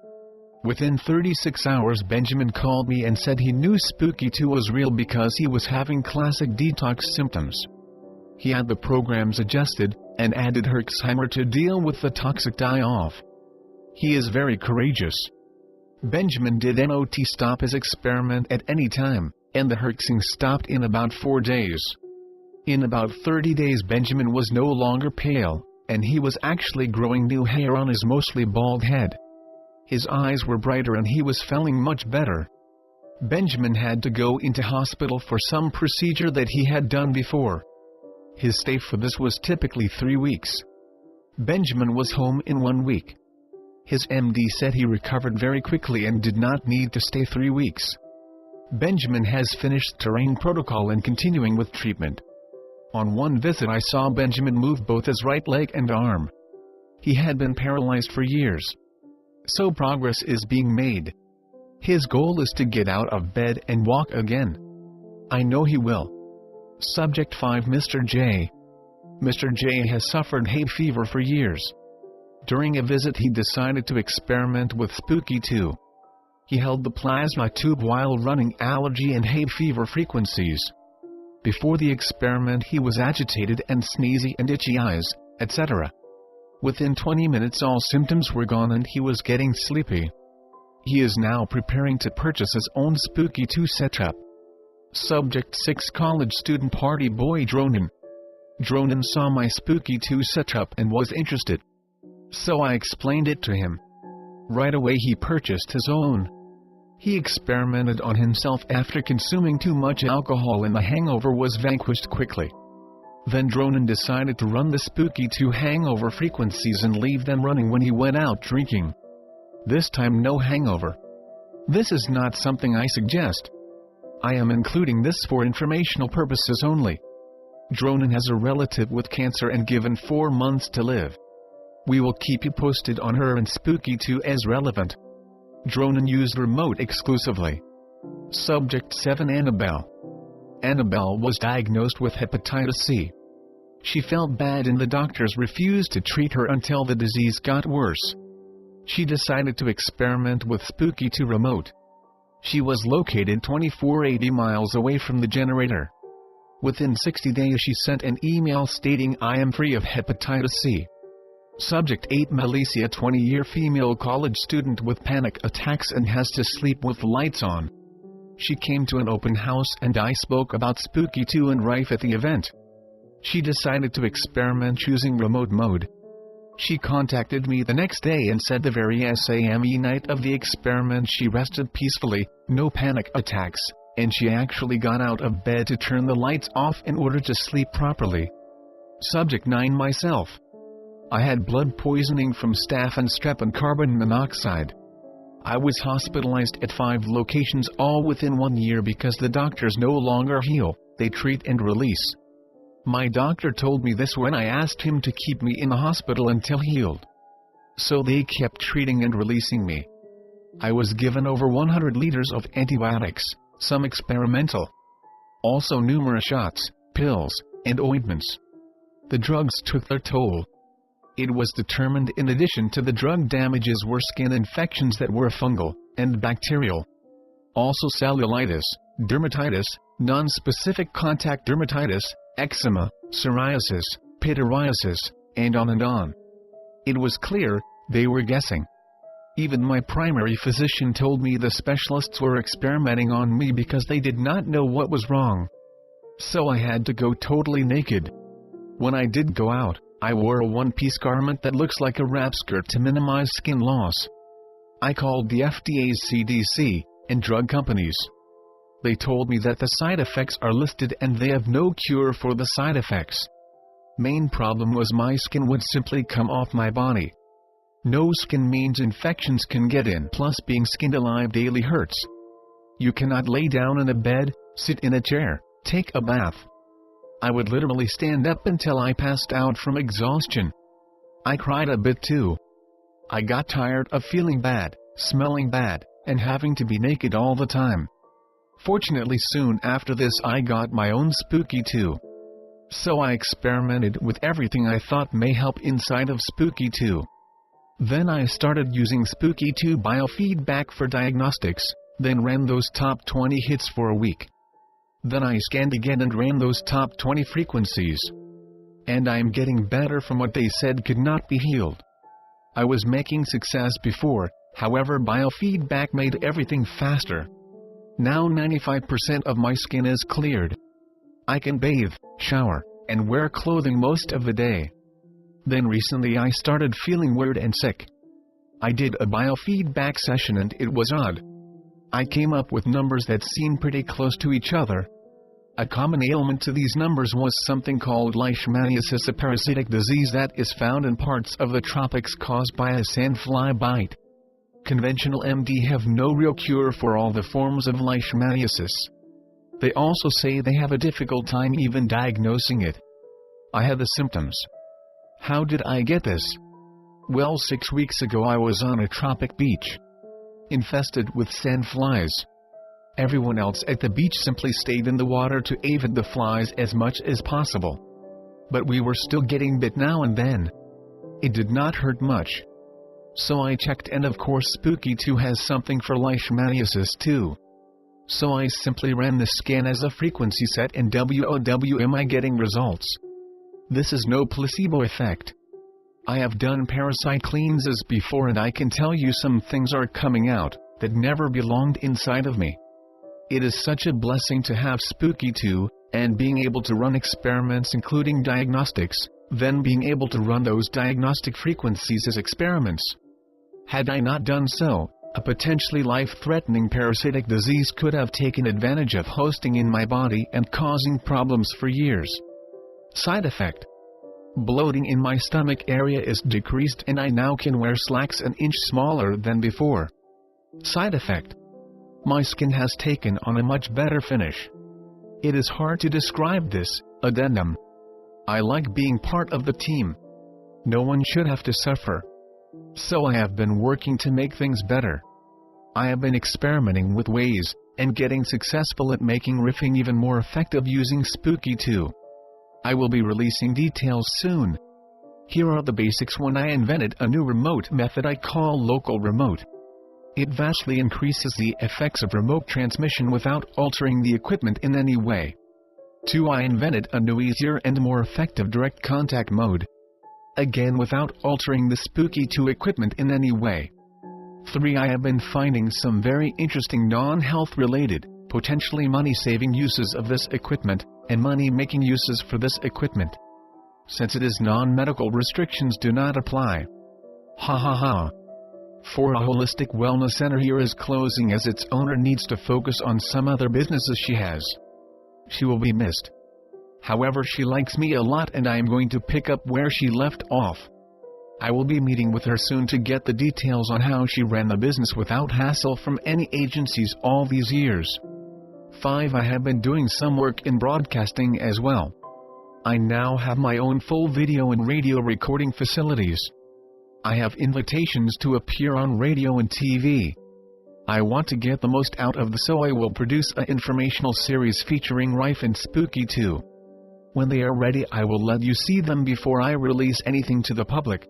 Within 36 hours Benjamin called me and said he knew Spooky2 was real because he was having classic detox symptoms. He had the programs adjusted, and added Herxheimer to deal with the toxic die-off. He is very courageous. Benjamin did not stop his experiment at any time, and the herxing stopped in about 4 days. In about 30 days Benjamin was no longer pale, and he was actually growing new hair on his mostly bald head. His eyes were brighter and he was feeling much better. Benjamin had to go into hospital for some procedure that he had done before. His stay for this was typically 3 weeks. Benjamin was home in 1 week. His MD said he recovered very quickly and did not need to stay 3 weeks. Benjamin has finished terrain protocol and continuing with treatment. On one visit I saw Benjamin move both his right leg and arm. He had been paralyzed for years. So progress is being made. His goal is to get out of bed and walk again. I know he will. Subject 5 Mr. J. Mr. J has suffered hay fever for years. During a visit he decided to experiment with Spooky2. He held the plasma tube while running allergy and hay fever frequencies. Before the experiment he was agitated and sneezy and itchy eyes, etc. Within 20 minutes all symptoms were gone and he was getting sleepy. He is now preparing to purchase his own Spooky2 setup. Subject 6 College student party boy Dronin. Dronin saw my Spooky2 setup and was interested. So I explained it to him. Right away he purchased his own. He experimented on himself after consuming too much alcohol and the hangover was vanquished quickly. Then Dronin decided to run the Spooky2 hangover frequencies and leave them running when he went out drinking. This time no hangover. This is not something I suggest. I am including this for informational purposes only. Dronin has a relative with cancer and given 4 months to live. We will keep you posted on her and Spooky2 as relevant. Dronin used remote exclusively. Subject 7 Annabelle. Annabelle was diagnosed with hepatitis C. She felt bad and the doctors refused to treat her until the disease got worse. She decided to experiment with Spooky2 remote. She was located 2480 miles away from the generator. Within 60 days she sent an email stating I am free of hepatitis C. Subject 8 Melissa, 20-year female college student with panic attacks and has to sleep with lights on. She came to an open house and I spoke about Spooky2 and Rife at the event. She decided to experiment using remote mode. She contacted me the next day and said the very same night of the experiment she rested peacefully, no panic attacks, and she actually got out of bed to turn the lights off in order to sleep properly. Subject 9 Myself. I had blood poisoning from staph and strep and carbon monoxide. I was hospitalized at 5 locations all within 1 year because the doctors no longer heal, they treat and release. My doctor told me this when I asked him to keep me in the hospital until healed. So they kept treating and releasing me. I was given over 100 liters of antibiotics, some experimental. Also numerous shots, pills, and ointments. The drugs took their toll. It was determined in addition to the drug damages were skin infections that were fungal and bacterial. Also cellulitis, dermatitis, non-specific contact dermatitis, eczema, psoriasis, pityriasis, and on. It was clear, they were guessing. Even my primary physician told me the specialists were experimenting on me because they did not know what was wrong. So I had to go totally naked. When I did go out, I wore a one-piece garment that looks like a wrap skirt to minimize skin loss. I called the FDA's CDC and drug companies. They told me that the side effects are listed and they have no cure for the side effects. Main problem was my skin would simply come off my body. No skin means infections can get in, plus being skinned alive daily hurts. You cannot lay down in a bed, sit in a chair, take a bath. I would literally stand up until I passed out from exhaustion. I cried a bit too. I got tired of feeling bad, smelling bad, and having to be naked all the time. Fortunately soon after this I got my own Spooky2. So I experimented with everything I thought may help inside of Spooky2. Then I started using Spooky2 biofeedback for diagnostics, then ran those top 20 hits for a week. Then I scanned again and ran those top 20 frequencies. And I am getting better from what they said could not be healed. I was making success before, however biofeedback made everything faster. Now 95% of my skin is cleared. I can bathe, shower, and wear clothing most of the day. Then recently I started feeling weird and sick. I did a biofeedback session and it was odd. I came up with numbers that seemed pretty close to each other. A common ailment to these numbers was something called leishmaniasis, a parasitic disease that is found in parts of the tropics caused by a sandfly bite. Conventional MD have no real cure for all the forms of leishmaniasis. They also say they have a difficult time even diagnosing it. I had the symptoms. How did I get this? Well, 6 weeks ago I was on a tropic beach, infested with sandflies. Everyone else at the beach simply stayed in the water to evade the flies as much as possible. But we were still getting bit now and then. It did not hurt much. So I checked, and of course Spooky2 has something for leishmaniasis too. So I simply ran the scan as a frequency set, and wow, am I getting results. This is no placebo effect. I have done parasite cleanses before, and I can tell you some things are coming out that never belonged inside of me. It is such a blessing to have Spooky2, and being able to run experiments including diagnostics, then being able to run those diagnostic frequencies as experiments. Had I not done so, a potentially life-threatening parasitic disease could have taken advantage of hosting in my body and causing problems for years. Side effect: bloating in my stomach area is decreased, and I now can wear slacks an inch smaller than before. Side effect: my skin has taken on a much better finish. It is hard to describe this. Addendum: I like being part of the team. No one should have to suffer. So I have been working to make things better. I have been experimenting with ways, and getting successful at making riffing even more effective using Spooky2. I will be releasing details soon. Here are the basics. When I invented a new remote method I call local remote. It vastly increases the effects of remote transmission without altering the equipment in any way. 2. I invented a new, easier and more effective direct contact mode. Again, without altering the Spooky2 equipment in any way. 3. I have been finding some very interesting non-health related, potentially money-saving uses of this equipment, and money-making uses for this equipment. Since it is non-medical, restrictions do not apply. Ha ha ha. 4. A holistic wellness center here is closing as its owner needs to focus on some other businesses she has. She will be missed. However, she likes me a lot, and I am going to pick up where she left off. I will be meeting with her soon to get the details on how she ran the business without hassle from any agencies all these years. 5. I have been doing some work in broadcasting as well. I now have my own full video and radio recording facilities. I have invitations to appear on radio and TV. I want to get the most out of this, so I will produce an informational series featuring Rife and Spooky2. When they are ready, I will let you see them before I release anything to the public.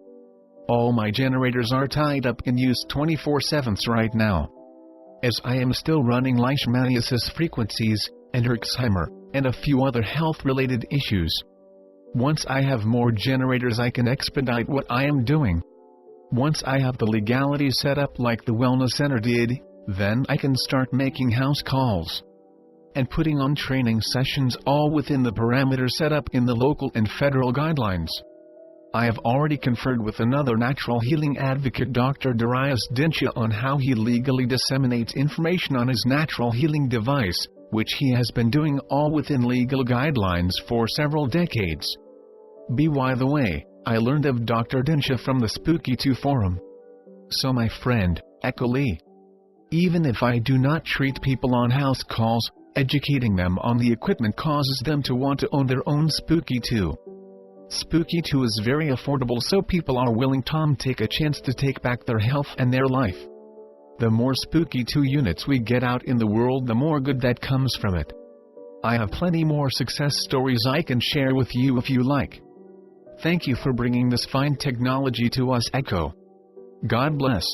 All my generators are tied up in use 24/7 right now, as I am still running leishmaniasis frequencies, and Herxheimer, and a few other health-related issues. Once I have more generators, I can expedite what I am doing. Once I have the legality set up like the wellness center did, then I can start making house calls and putting on training sessions, all within the parameters set up in the local and federal guidelines. I have already conferred with another natural healing advocate, Dr. Darius Dinsha, on how he legally disseminates information on his natural healing device, which he has been doing all within legal guidelines for several decades. By the way, I learned of Dr. Dinsha from the Spooky2 forum. So my friend, Echo Lee, even if I do not treat people on house calls, educating them on the equipment causes them to want to own their own Spooky2. Spooky2 is very affordable, so people are willing to take a chance to take back their health and their life. The more Spooky2 units we get out in the world, the more good that comes from it. I have plenty more success stories I can share with you if you like. Thank you for bringing this fine technology to us, Echo. God bless.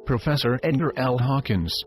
Professor Edgar L. Hawkins.